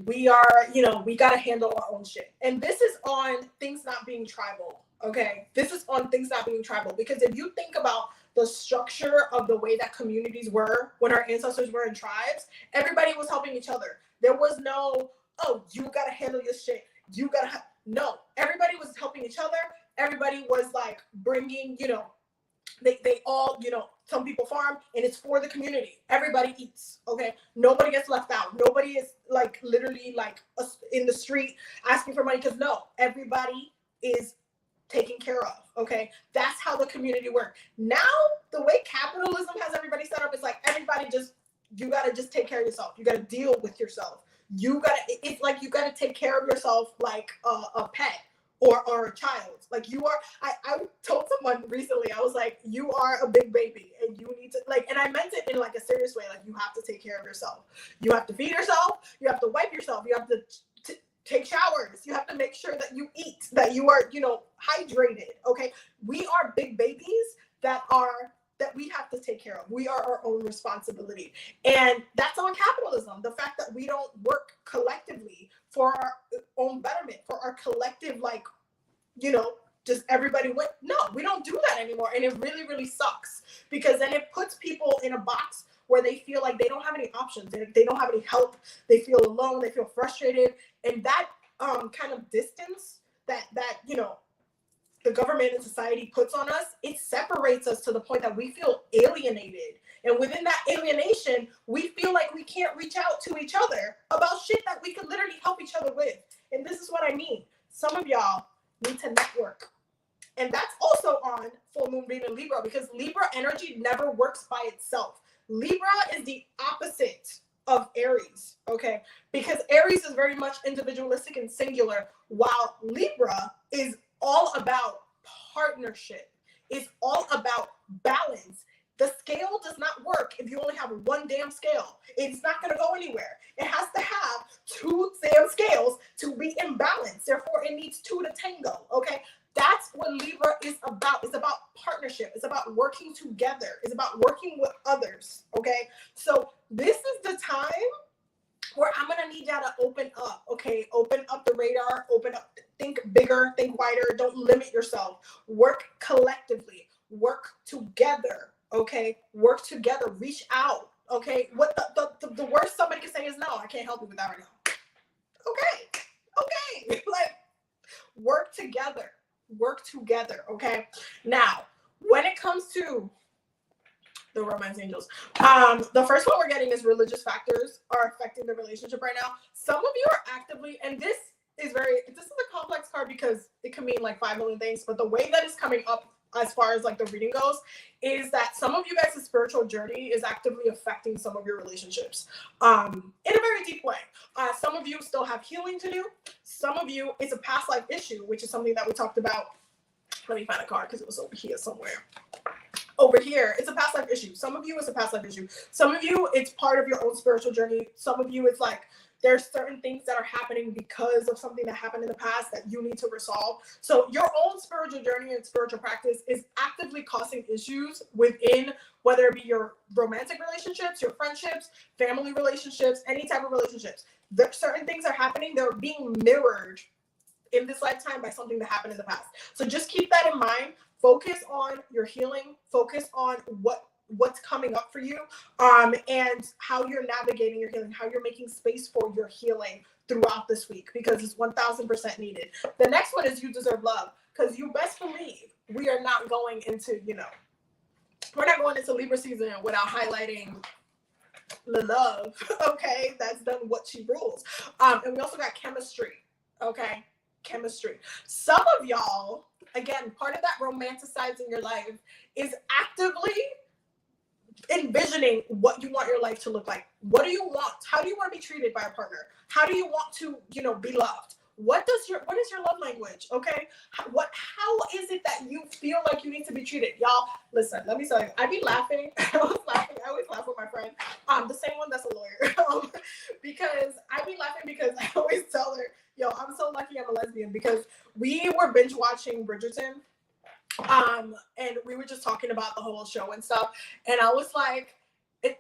we are, we got to handle our own shit. And this is on things not being tribal. Okay, this is on things not being tribal, because if you think about the structure of the way that communities were when our ancestors were in tribes, everybody was helping each other. There was no, oh, you got to handle your shit. You got to, no, everybody was helping each other. Everybody was like bringing, they all, some people farm and it's for the community. Everybody eats. Okay. Nobody gets left out. Nobody is like literally like in the street asking for money, because no, everybody is taken care of. Okay. That's how the community worked. Now, the way capitalism has everybody set up, is like everybody you got to just take care of yourself. You got to deal with yourself. It's like you got to take care of yourself like a pet. Or a child. Like you are, I told someone recently, I was like, you are a big baby and you need to and I meant it in like a serious way. Like, you have to take care of yourself. You have to feed yourself. You have to wipe yourself. You have to take showers. You have to make sure that you eat, that you are, hydrated. Okay. We are big babies that are that we have to take care of. We are our own responsibility. And that's on capitalism. The fact that we don't work collectively for our own betterment, for our collective, like, you know, just everybody went. No, we don't do that anymore. And it really, really sucks, because then it puts people in a box where they feel like they don't have any options. They don't have any help. They feel alone. They feel frustrated. And that kind of distance that, you know, the government and society puts on us, it separates us to the point that we feel alienated. And within that alienation, we feel like we can't reach out to each other about shit that we could literally help each other with. And this is what I mean. Some of y'all need to network. And that's also on full moon being in Libra, because Libra energy never works by itself. Libra is the opposite of Aries, okay? Because Aries is very much individualistic and singular, while Libra is all about partnership. It's all about balance. The scale does not work if you only have one damn scale. It's not going to go anywhere. It has to have two damn scales to be in balance. Therefore, it needs two to tango, okay? That's what Libra is about. It's about partnership. It's about working together. It's about working with others, okay? So this is the time where I'm going to need y'all to open up, okay? Open up the radar, open up, think bigger, think wider, don't limit yourself. Work collectively, work together, okay? Work together, reach out, okay? What the worst somebody can say is, no, I can't help you with that right now. Okay, like, work together, okay? Now, when it comes to the romance angels, the first one we're getting is religious factors are affecting the relationship right now. Some of you are actively, and this is a complex card because it can mean like 5 million things, but the way that it's coming up as far as like the reading goes is that some of you guys' spiritual journey is actively affecting some of your relationships in a very deep way. Some of you still have healing to do. Some of you, it's a past life issue, which is something that we talked about. Let me find a card because it was over here somewhere. Over here, it's a past life issue. Some of you, it's a past life issue. Some of you, it's part of your own spiritual journey. Some of you, it's like there's certain things that are happening because of something that happened in the past that you need to resolve. So your own spiritual journey and spiritual practice is actively causing issues within, whether it be your romantic relationships, your friendships, family relationships, any type of relationships. Certain things are happening. They're being mirrored in this lifetime by something that happened in the past. So just keep that in mind. Focus on your healing. Focus on what's coming up for you, and how you're navigating your healing, how you're making space for your healing throughout this week, because it's 1000% needed. The next one is you deserve love, because you best believe we are not going into, we're not going into Libra season without highlighting the love, okay? That's done what she rules. And we also got chemistry, okay? Chemistry. Some of y'all, again, part of that romanticizing your life is actively envisioning what you want your life to look like. What do you want? How do you want to be treated by a partner? How do you want to, be loved? What is your love language? Okay. How is it that you feel like you need to be treated? Y'all, listen, let me tell you, I be laughing. I always laugh with my friend. The same one that's a lawyer. Because I be laughing because I always tell her, yo, I'm so lucky I'm a lesbian, because we were binge watching Bridgerton. And we were just talking about the whole show and stuff. And I was like,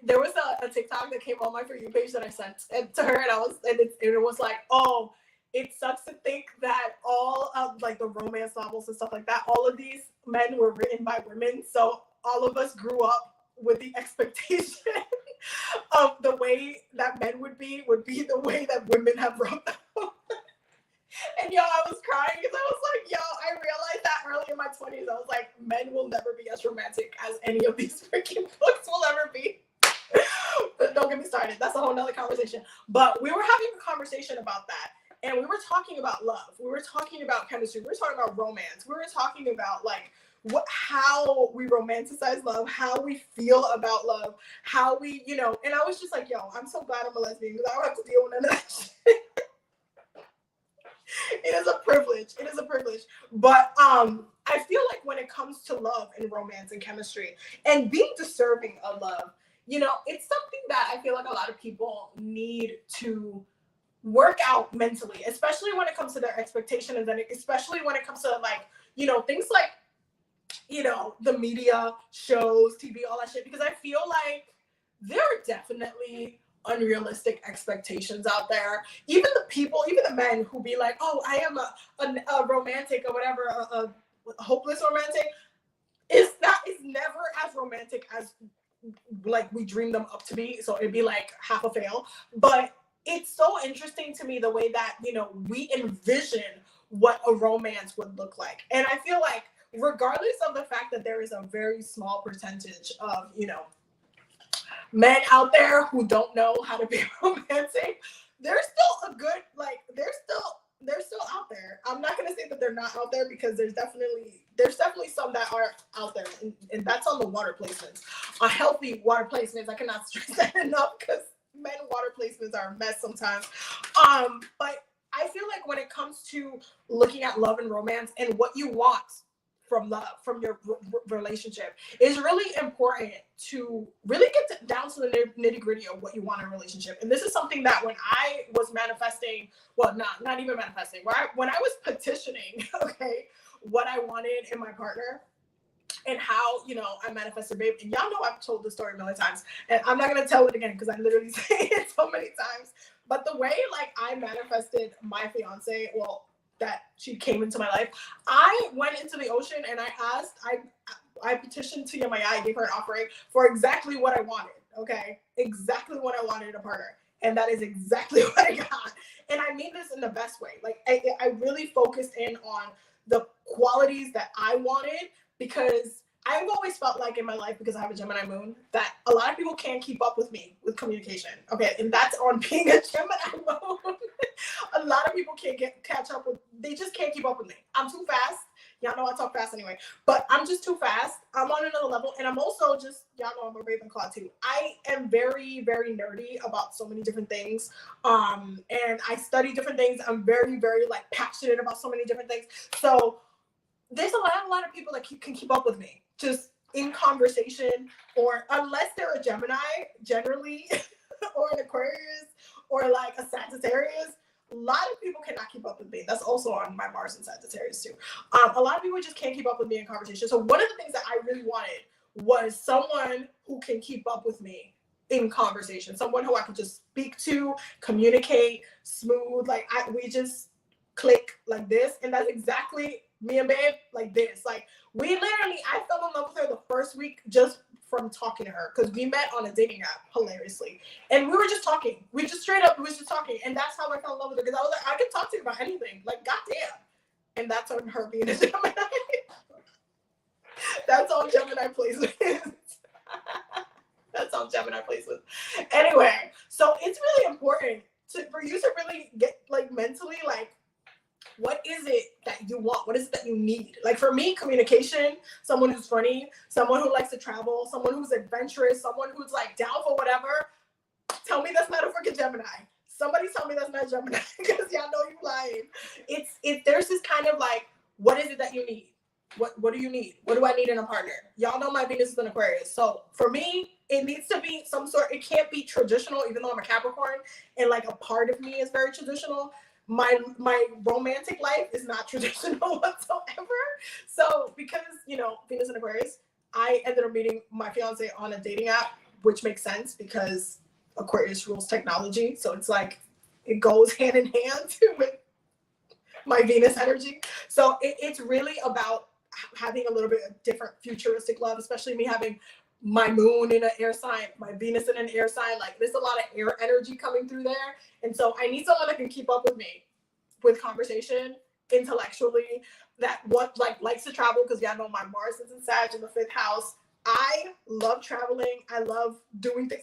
there was a TikTok that came on my For You page that I sent to her, and it was like, oh, it sucks to think that all of like the romance novels and stuff like that, all of these men were written by women. So all of us grew up with the expectation of the way that men would be the way that women have wrote them. And yo, I was crying because I was like, yo, I realized that early in my 20s. I was like, men will never be as romantic as any of these freaking books will ever be. But don't get me started. That's a whole nother conversation. But we were having a conversation about that. And we were talking about love. We were talking about chemistry. We were talking about romance. We were talking about like how we romanticize love, how we feel about love, how we, and I was just like, yo, I'm so glad I'm a lesbian because I don't have to deal with none of that shit. It is a privilege. But I feel like when it comes to love and romance and chemistry and being deserving of love, it's something that I feel like a lot of people need to work out mentally, especially when it comes to their expectations, and especially when it comes to like, things like, you know, the media, shows, TV, all that shit, because I feel like there are definitely unrealistic expectations out there. Even the people, even the men who be like, oh, I am a romantic or whatever, a hopeless romantic, it's never as romantic as like we dream them up to be. So it'd be like half a fail. But it's so interesting to me the way that, you know, we envision what a romance would look like. And I feel like regardless of the fact that there is a very small percentage of, you know, men out there who don't know how to be romantic, there's still a good, like, they're still out there. I'm not gonna say that they're not out there, because there's definitely some that are out there, and that's on the water placements. A healthy water placements. I cannot stress that enough, because men water placements are a mess sometimes. But I feel like when it comes to looking at love and romance and what you want from love, from your relationship, is really important to really get down to the nitty gritty of what you want in a relationship. And this is something that when I was manifesting, well, not even manifesting, when I was petitioning, okay, what I wanted in my partner, and how, you know, I manifested babe. And y'all know I've told the story a million times, and I'm not gonna tell it again because I literally say it so many times. But the way like I manifested my fiance, well, that she came into my life, I went into the ocean and I petitioned to Yamaya. I gave her an offering for exactly what I wanted. Okay, exactly what I wanted in a partner, and that is exactly what I got. And I mean this in the best way. Like I really focused in on the qualities that I wanted, because I've always felt like in my life, because I have a Gemini moon, that a lot of people can't keep up with me with communication. Okay, and that's on being a Gemini moon. A lot of people can't catch up with, they just can't keep up with me. I'm too fast. Y'all know I talk fast anyway, but I'm just too fast. I'm on another level, and I'm also just, y'all know I'm a Ravenclaw too. I am very, very nerdy about so many different things, and I study different things. I'm very, very like passionate about so many different things. So there's a lot of people that can keep up with me just in conversation, or unless they're a Gemini generally, or an Aquarius, or like a Sagittarius. A lot of people cannot keep up with me. That's also on my Mars and Sagittarius too. A lot of people just can't keep up with me in conversation. So one of the things that I really wanted was someone who can keep up with me in conversation, someone who I could just speak to, communicate, smooth. Like we just click like this, and that's exactly me and babe, like this. Like we literally, I fell in love with her the first week just from talking to her, because we met on a dating app, hilariously, and we were just talking. We just straight up was just talking, and that's how I fell in love with her, because I was like, I can talk to you about anything, like goddamn. And that's on her being a Gemini. That's all Gemini placements. That's all Gemini placements. Anyway, so it's really important for you to really get like mentally like, what is it that you want? What is it that you need? Like for me, communication, someone who's funny, someone who likes to travel, someone who's adventurous, someone who's like down for whatever. Tell me that's not a freaking Gemini. Somebody tell me that's not Gemini, because y'all know you lying. There's this kind of like, what is it that you need? What do you need? What do I need in a partner? Y'all know my Venus is an Aquarius. So for me, it needs to be some sort, it can't be traditional, even though I'm a Capricorn and like a part of me is very traditional. My romantic life is not traditional whatsoever. So because, you know, Venus and Aquarius, I ended up meeting my fiance on a dating app, which makes sense because Aquarius rules technology. So it's like, it goes hand in hand with my Venus energy. So it's really about having a little bit of different futuristic love, especially me having my moon in an air sign, my Venus in an air sign. Like there's a lot of air energy coming through there. And so I need someone that can keep up with me with conversation, intellectually, that likes to travel, because y'all know my Mars is in Sag in the 5th house. I love traveling. I love doing things.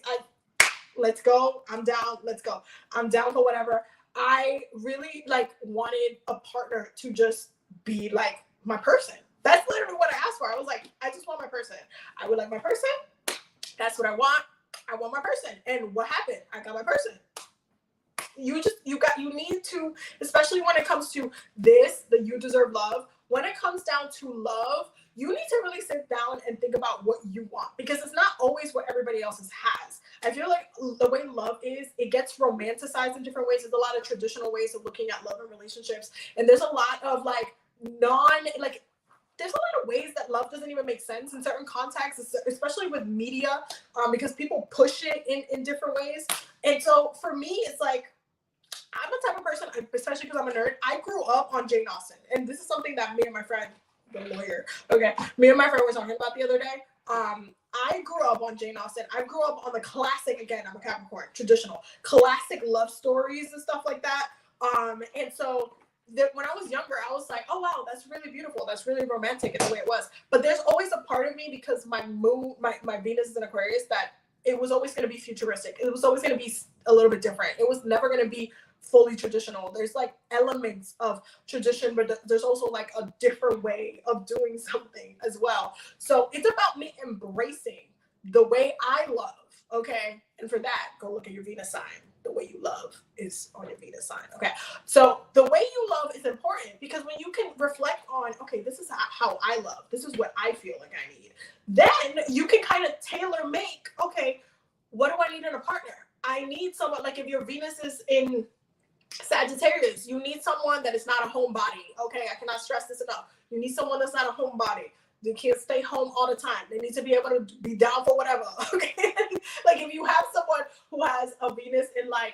Let's go. I'm down. Let's go. I'm down for whatever. I really like wanted a partner to just be like my person. That's literally what I asked for. I was like, I just want my person. I would like my person. That's what I want. I want my person. And what happened? I got my person. You need to, especially when it comes to this, the you deserve love. When it comes down to love, you need to really sit down and think about what you want, because it's not always what everybody else's has. I feel like the way love is, it gets romanticized in different ways. There's a lot of traditional ways of looking at love and relationships. And there's a lot of like there's a lot of ways that love doesn't even make sense in certain contexts, especially with media, because people push it in different ways. And so for me, it's like, I'm the type of person, especially because I'm a nerd, I grew up on Jane Austen. And this is something that me and my friend, the lawyer, me and my friend were talking about the other day. I grew up on Jane Austen. I grew up on the classic, again, I'm a Capricorn, traditional, classic love stories and stuff like that. And so when I was younger, I was like, oh, wow, that's really beautiful. That's really romantic in the way it was. But there's always a part of me, because my moon, my Venus is in Aquarius, that it was always going to be futuristic. It was always going to be a little bit different. It was never going to be fully traditional. There's like elements of tradition, but there's also like a different way of doing something as well. So it's about me embracing the way I love, okay? And for that, go look at your Venus sign. The way you love is on your Venus sign, okay? So the way you love is important, because when you can reflect on, okay, this is how I love, this is what I feel like I need, then you can kind of tailor make, okay, what do I need in a partner? I need someone, like if your Venus is in Sagittarius, you need someone that is not a homebody. Okay, I cannot stress this enough. You need someone that's not a homebody. They can't stay home all the time. They need to be able to be down for whatever. Okay, like if you have someone who has a Venus in like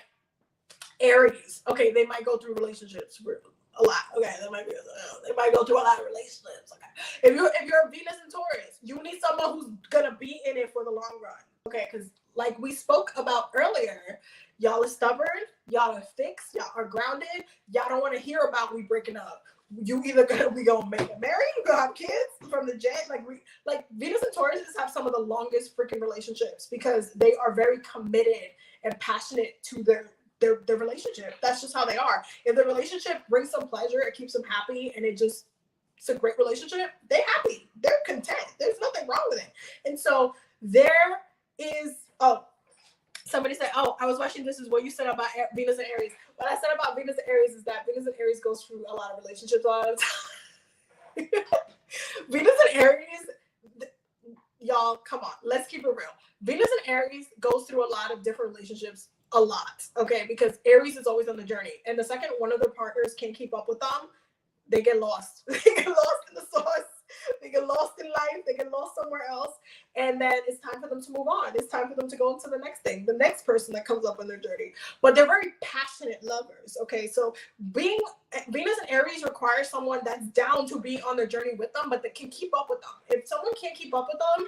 Aries, okay, they might go through relationships a lot. Okay, they might go through a lot of relationships. Okay, if you're a Venus in Taurus, you need someone who's gonna be in it for the long run. Okay, because like we spoke about earlier, y'all are stubborn, y'all are fixed, y'all are grounded, y'all don't want to hear about we breaking up. You either we gonna make it marry, you gonna have kids from the jet. Like Venus and Taurus have some of the longest freaking relationships, because they are very committed and passionate to their relationship. That's just how they are. If the relationship brings some pleasure, it keeps them happy, and it's a great relationship, they're happy, they're content. There's nothing wrong with it. And so there is, somebody said, oh, I was watching, this is what you said about Venus and Aries. What I said about Venus and Aries is that Venus and Aries goes through a lot of relationships a lot of the time. Venus and Aries, y'all, come on, let's keep it real. Venus and Aries goes through a lot of different relationships a lot, okay? Because Aries is always on the journey. And the second one of their partners can't keep up with them, they get lost. They get lost in the sauce. They get lost in life. They get lost somewhere else. And then it's time for them to move on. It's time for them to go into the next thing, the next person that comes up on their journey. But they're very passionate lovers, okay? So being Venus and Aries requires someone that's down to be on their journey with them, but that can keep up with them. If someone can't keep up with them,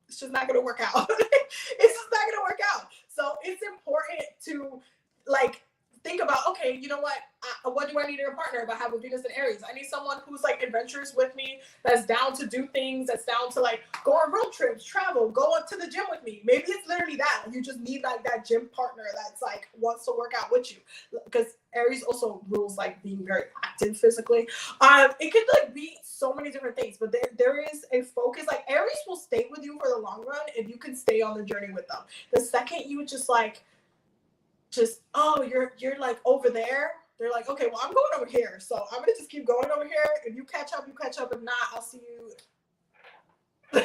it's just not going to work out. It's just not going to work out. So it's important to like think about, okay, you know what do I need in a partner if I have a Venus and Aries? I need someone who's like adventurous with me, that's down to do things, that's down to like go on road trips, travel, go up to the gym with me. Maybe it's literally that. You just need like that gym partner that's like wants to work out with you. Because Aries also rules like being very active physically. It could like be so many different things, but there is a focus. Like Aries will stay with you for the long run if you can stay on the journey with them. The second you you're like over there, they're like, okay, well, I'm going over here, so I'm gonna just keep going over here. If you catch up, you catch up. If not, I'll see you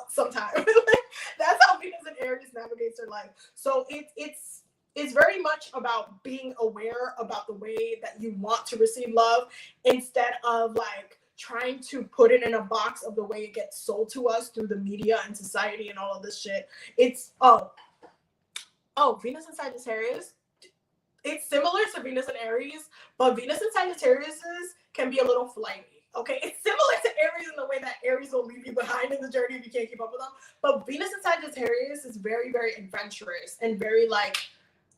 sometime. That's how Venus and Aries navigates their life. So it's very much about being aware about the way that you want to receive love, instead of like trying to put it in a box of the way it gets sold to us through the media and society and all of this shit. It's Venus and Sagittarius. It's similar to Venus and Aries, but Venus and Sagittarius can be a little flighty. Okay, it's similar to Aries in the way that Aries will leave you behind in the journey if you can't keep up with them. But Venus and Sagittarius is very, very adventurous and very like,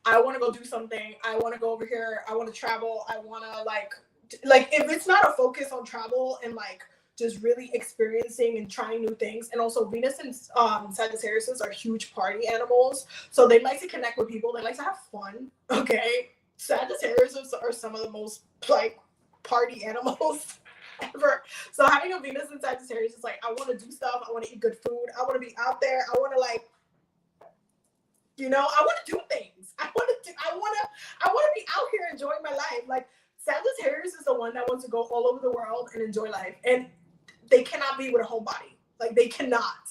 I want to go do something. I want to go over here. I want to travel. I want to like if it's not a focus on travel and like just really experiencing and trying new things. And also Venus and Sagittarius are huge party animals. So they like to connect with people. They like to have fun. Okay. Sagittarius are some of the most like party animals ever. So having a Venus and Sagittarius is like, I want to do stuff. I want to eat good food. I want to be out there. I want to like, I want to do things. I want to be out here enjoying my life. Like Sagittarius is the one that wants to go all over the world and enjoy life. And they cannot be with a homebody. Like they cannot.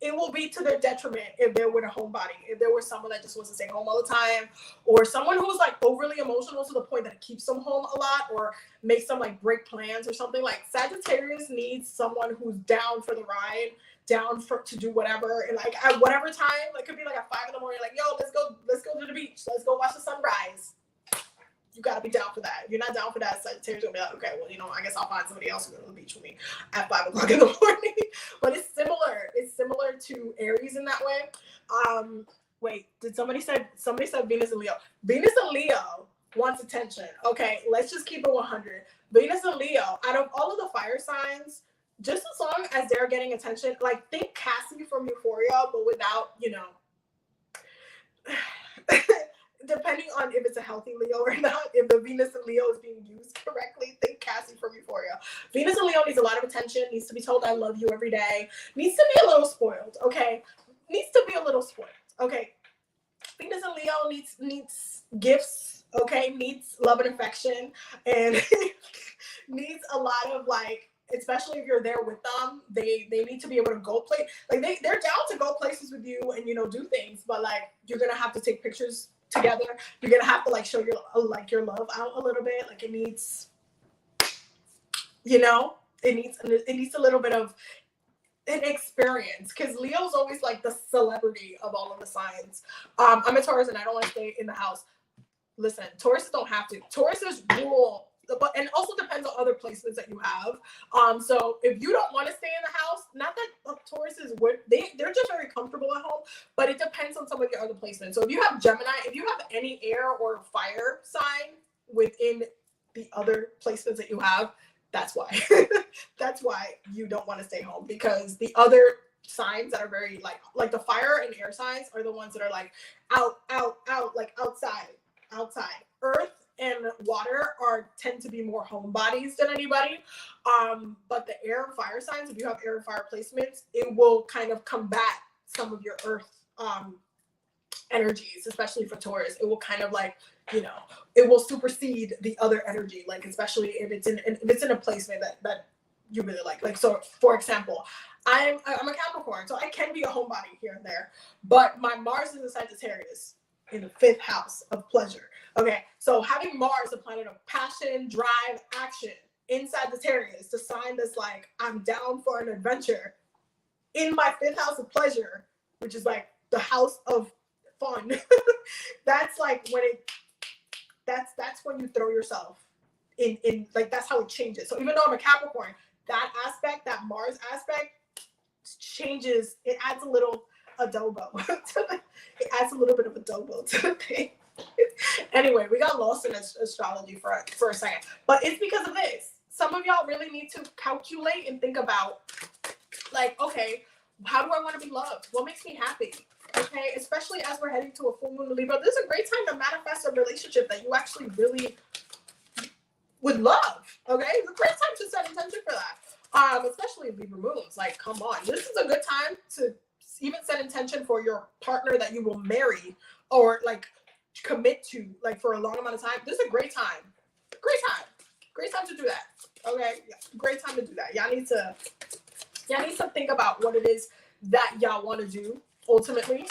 it will be to their detriment if they're with a homebody. If there was someone that just wants to stay home all the time, or someone who's like overly emotional to the point that it keeps them home a lot, or makes them like break plans or something. Like Sagittarius needs someone who's down for the ride, down to do whatever, and like at whatever time. It could be like at 5 a.m, like, yo, let's go to the beach, let's go watch the sunrise. You gotta be down for that. If you're not down for that, Sagittarius will be like, okay, well, you know, I guess I'll find somebody else to go to the beach with me at 5 o'clock in the morning. But it's similar. It's similar to Aries in that way. Wait, somebody said Venus and Leo. Venus and Leo wants attention. Okay, let's just keep it 100. Venus and Leo, out of all of the fire signs, just as long as they're getting attention, like think Cassie from Euphoria, but without, you know, depending on if it's a healthy Leo or not, if the Venus and Leo is being used correctly, think Cassie from Euphoria. Venus and Leo needs a lot of attention, needs to be told I love you every day, needs to be a little spoiled, okay? Needs to be a little spoiled, okay? Venus and Leo needs gifts, okay? Needs love and affection, and needs a lot of like, especially if you're there with them, they need to be able to go play. Like they're down to go places with you and, you know, do things, but like you're gonna have to take pictures together. You're gonna have to like show your love out a little bit. Like it needs, you know, it needs a little bit of an experience, because Leo's always like the celebrity of all of the signs. I'm a Taurus and I don't want to stay in the house. Listen, Tauruses don't have to. Tauruses rule, but and also depends on other placements that you have. So if you don't want to stay in the house, not that Tauruses would, they're just very comfortable at home, but it depends on some of your other placements. So if you have Gemini, if you have any air or fire sign within the other placements that you have, that's why. That's why you don't want to stay home, because the other signs that are very like the fire and air signs are the ones that are like out, like outside. Earth and water tend to be more homebodies than anybody. But the air and fire signs, if you have air and fire placements, it will kind of combat some of your earth energies, especially for Taurus. It will kind of like, you know, it will supersede the other energy, like especially if it's in a placement that you really like. Like, so for example, I'm a Capricorn, so I can be a homebody here and there, but my Mars is a Sagittarius in the 5th house of pleasure. Okay, so having Mars, the planet of passion, drive, action, in Sagittarius, the sign that's like, I'm down for an adventure, in my 5th house of pleasure, which is like the house of fun. That's like when that's when you throw yourself in like, that's how it changes. So even though I'm a Capricorn, that aspect, that Mars aspect changes. It adds a little adobo. It adds a little bit of adobo to the thing. Anyway, we got lost in astrology for a second, but it's because of this. Some of y'all really need to calculate and think about, like, okay, how do I want to be loved? What makes me happy? Okay, especially as we're heading to a full moon in Libra, this is a great time to manifest a relationship that you actually really would love. Okay, it's a great time to set intention for that. Especially in Libra moons. Like, come on, this is a good time to even set intention for your partner that you will marry or like commit to, like, for a long amount of time. This is a great time. Great time to do that. Okay, yeah, great time to do that. Y'all need to think about what it is that y'all want to do ultimately.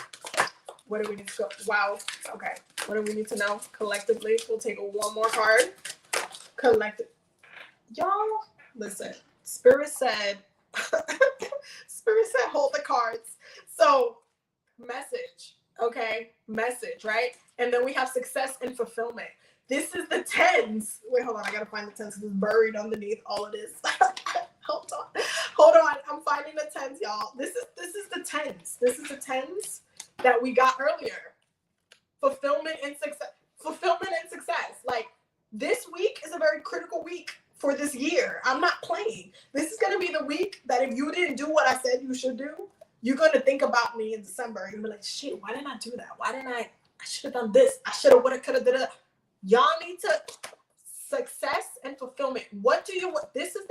What do we need to go? Wow. Okay. What do we need to know collectively? We'll take one more card. Collective. Y'all, listen. Spirit said, hold the cards. So, message. Okay, message, right? And then we have success and fulfillment. This is the tens. Wait, hold on. I gotta find the tens. It's buried underneath all of this. Hold on. I'm finding the tens, y'all. This is the tens. This is the tens that we got earlier. Fulfillment and success. Like, this week is a very critical week for this year. I'm not playing. This is gonna be the week that if you didn't do what I said you should do, you're going to think about me in December. You're going to be like, shit, why didn't I do that? Why didn't I should have done this. I should have, would have, could have, did it. Y'all need to, success and fulfillment. What do you want? This is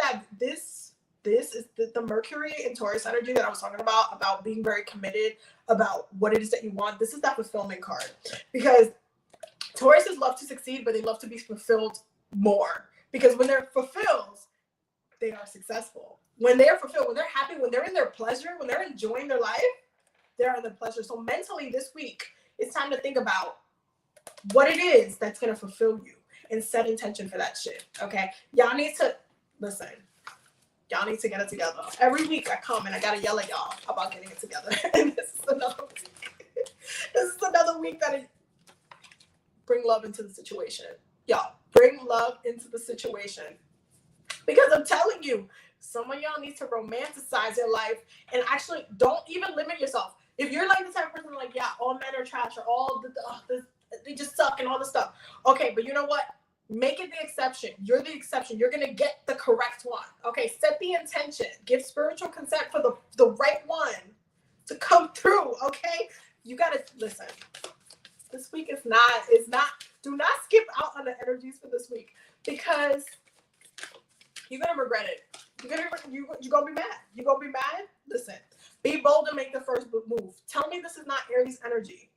the Mercury and Taurus energy that I was talking about being very committed, about what it is that you want. This is that fulfillment card. Because Tauruses love to succeed, but they love to be fulfilled more. Because when they're fulfilled, they are successful. When they're fulfilled, when they're happy, when they're in their pleasure, when they're enjoying their life, they're in the pleasure. So mentally this week, it's time to think about what it is that's going to fulfill you and set intention for that shit. Okay. Y'all need to listen. Y'all need to get it together. Every week I come and I got to yell at y'all about getting it together. And this is another week. This is another week that I bring love into the situation. Y'all, bring love into the situation. Because I'm telling you, some of y'all need to romanticize your life and actually don't even limit yourself. If you're like the type of person like, yeah, all men are trash or all they just suck and all this stuff. Okay, but you know what? Make it the exception. You're the exception. You're going to get the correct one. Okay, set the intention. Give spiritual consent for the right one to come through, okay? You got to, listen, this week is not, do not skip out on the energies for this week because you're going to regret it. You're going to be mad. You're going to be mad? Listen, be bold and make the first move. Tell me this is not Aries energy.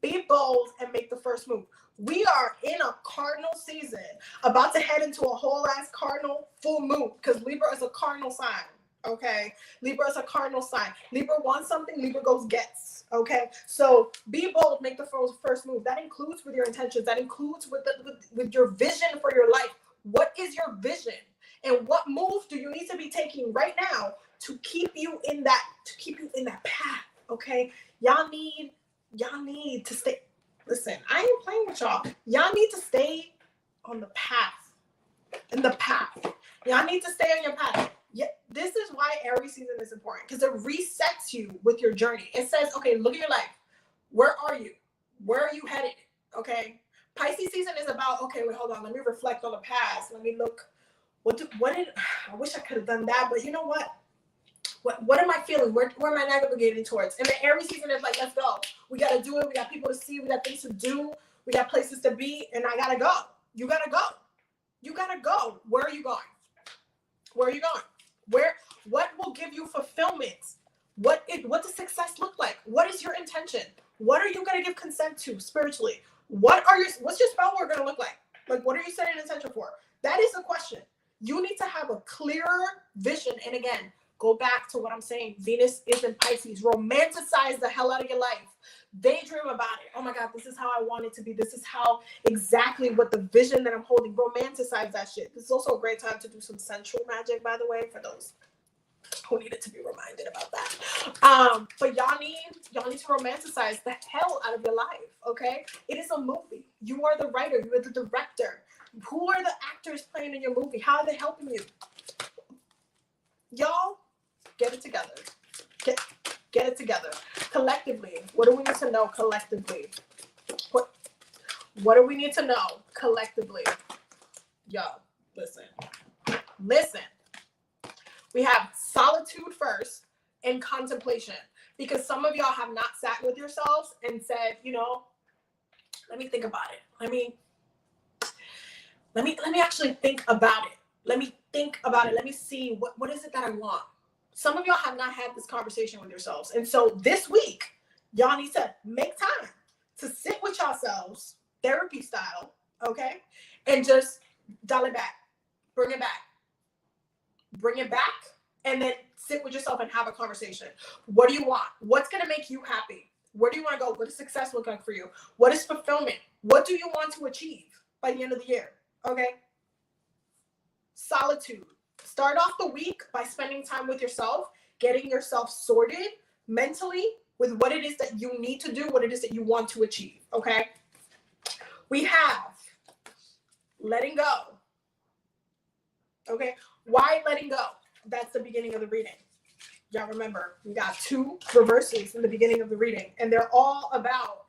Be bold and make the first move. We are in a cardinal season, about to head into a whole ass cardinal full moon because Libra is a cardinal sign, okay? Libra is a cardinal sign. Libra wants something, Libra goes gets, okay? So be bold, make the first move. That includes with your intentions. That includes with your vision for your life. What is your vision? And what move do you need to be taking right now to keep you in that path, okay? Y'all need to stay. Listen, I ain't playing with y'all. Y'all need to stay on the path. In the path. Y'all need to stay on your path. Yeah, this is why Aries season is important because it resets you with your journey. It says, okay, look at your life. Where are you? Where are you headed? Okay. Pisces season is about, okay, wait, hold on. Let me reflect on the past. Let me look. I wish I could have done that, but you know what? What am I feeling? Where am I navigating towards? And the Aries season is like, let's go. We got to do it. We got people to see. We got things to do. We got places to be. And I got to go. You got to go. You got to go. Where are you going? Where are you going? What will give you fulfillment? What does success look like? What is your intention? What are you going to give consent to spiritually? What's your spell work going to look like? Like, what are you setting intention for? That is the question. You need to have a clearer vision. And again, go back to what I'm saying. Venus is in Pisces. Romanticize the hell out of your life. Daydream about it. Oh my God, this is how I want it to be. This is how exactly what the vision that I'm holding. Romanticize that shit. This is also a great time to do some sensual magic, by the way, for those who needed to be reminded about that. But y'all need to romanticize the hell out of your life, okay? It is a movie. You are the writer. You are the director. Who are the actors playing in your movie? How are they helping you? Y'all, get it together. Get it together. Collectively, what do we need to know collectively? What do we need to know collectively? Y'all, listen. We have solitude first and contemplation. Because some of y'all have not sat with yourselves and said, let me think about it. Let me actually think about it. Let me think about it. Let me see what is it that I want. Some of y'all have not had this conversation with yourselves. And so this week, y'all need to make time to sit with yourselves, therapy style, okay? And just dial it back. Bring it back. And then sit with yourself and have a conversation. What do you want? What's going to make you happy? Where do you want to go? What does success look like for you? What is fulfillment? What do you want to achieve by the end of the year? Okay? Solitude. Start off the week by spending time with yourself, getting yourself sorted mentally with what it is that you need to do, what it is that you want to achieve. Okay? We have letting go. Okay? Why letting go? That's the beginning of the reading. Y'all remember, we got 2 reverses in the beginning of the reading, and they're all about,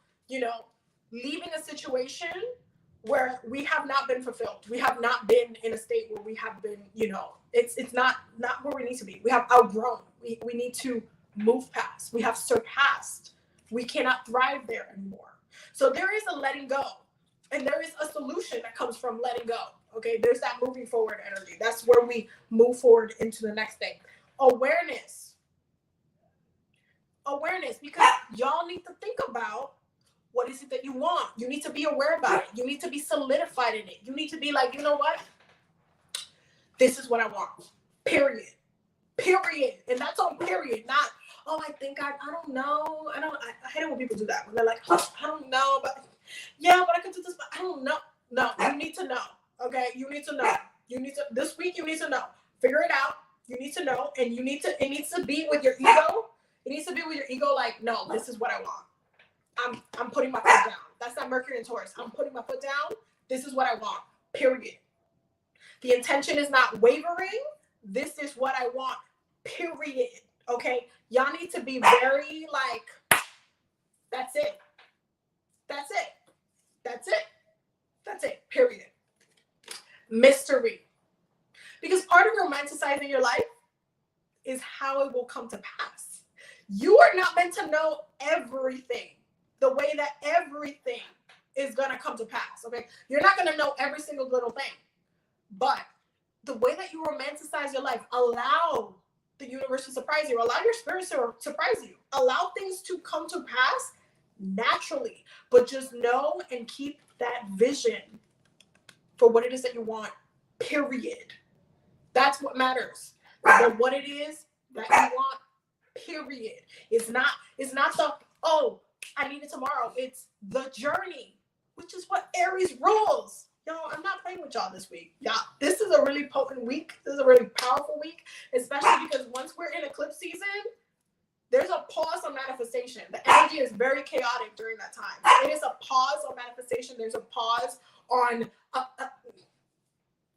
leaving a situation where we have not been fulfilled. We have not been in a state where we have been, it's not where we need to be. We have outgrown. We need to move past. We have surpassed. We cannot thrive there anymore. So there is a letting go, and there is a solution that comes from letting go. Okay, there's that moving forward energy. That's where we move forward into the next thing. Awareness, because y'all need to think about what is it that you want. You need to be aware about it. You need to be solidified in it. You need to be like, you know what? This is what I want. Period. period. And that's on period, not, oh, I think I don't know. I hate it when people do that. When they're like, oh, I don't know, but yeah, but I can do this, but I don't know. No, you need to know. Okay, you need to know. You need to, this week you need to know. Figure it out. You need to know, and it needs to be with your ego. It needs to be with your ego, like, no, this is what I want. I'm putting my foot down. That's not Mercury and Taurus. I'm putting my foot down. This is what I want. Period. The intention is not wavering. This is what I want. Period. Okay? Y'all need to be very like, that's it. That's it. That's it. That's it. Period. Mystery. Because part of romanticizing your life is how it will come to pass. You are not meant to know everything the way that everything is going to come to pass. Okay? You're not going to know every single little thing. But the way that you romanticize your life, allow the universe to surprise you. Allow your spirit to surprise you. Allow things to come to pass naturally. But just know and keep that vision for what it is that you want. Period. That's what matters. But what it is that you want. Period. It's not the, oh, I need it tomorrow. It's the journey, which is what Aries rules. Y'all, I'm not playing with y'all this week. Y'all, this is a really potent week. This is a really powerful week, especially because once we're in eclipse season, there's a pause on manifestation. The energy is very chaotic during that time. It is a pause on manifestation. There's a pause on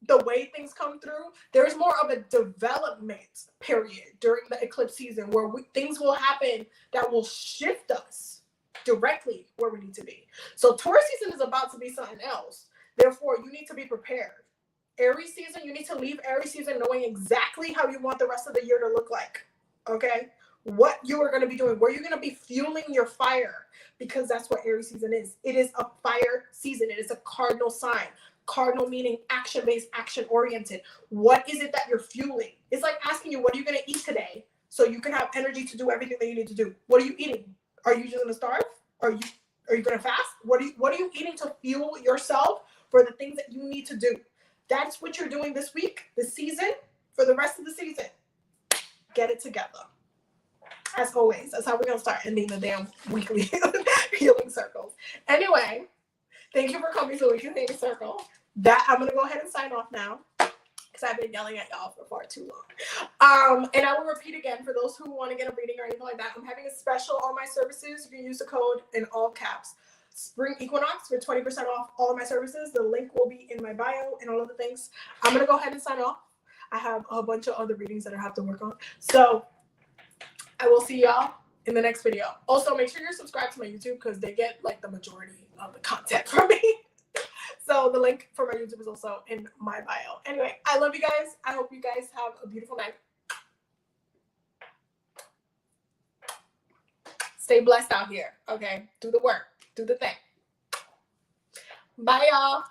the way things come through. There's more of a development period during the eclipse season where things will happen that will shift us directly where we need to be. So Taurus season is about to be something else. Therefore, you need to be prepared. Aries season, you need to leave Aries season knowing exactly how you want the rest of the year to look like. Okay? What you are going to be doing, where you're going to be fueling your fire, because that's what Aries season is. It is a fire season. It is a cardinal sign. Cardinal meaning action-based, action-oriented. What is it that you're fueling? It's like asking you, what are you going to eat today so you can have energy to do everything that you need to do? What are you eating? Are you just going to starve? Are you going to fast? What are you eating to fuel yourself for the things that you need to do? That's what you're doing this week, this season, for the rest of the season. Get it together. As always, that's how we're going to start ending the damn weekly healing circles. Anyway, thank you for coming to the weekly healing circle. I'm going to go ahead and sign off now because I've been yelling at y'all for far too long. And I will repeat again for those who want to get a reading or anything like that. I'm having a special on my services. You can use the code in all caps, Spring Equinox, for 20% off all of my services. The link will be in my bio and all of the things. I'm going to go ahead and sign off. I have a bunch of other readings that I have to work on. So I will see y'all in the next video. Also, make sure you're subscribed to my YouTube because they get like the majority of the content from me. So the link for my YouTube is also in my bio. Anyway, I love you guys. I hope you guys have a beautiful night. Stay blessed out here. Okay? Do the work. Do the thing. Bye, y'all.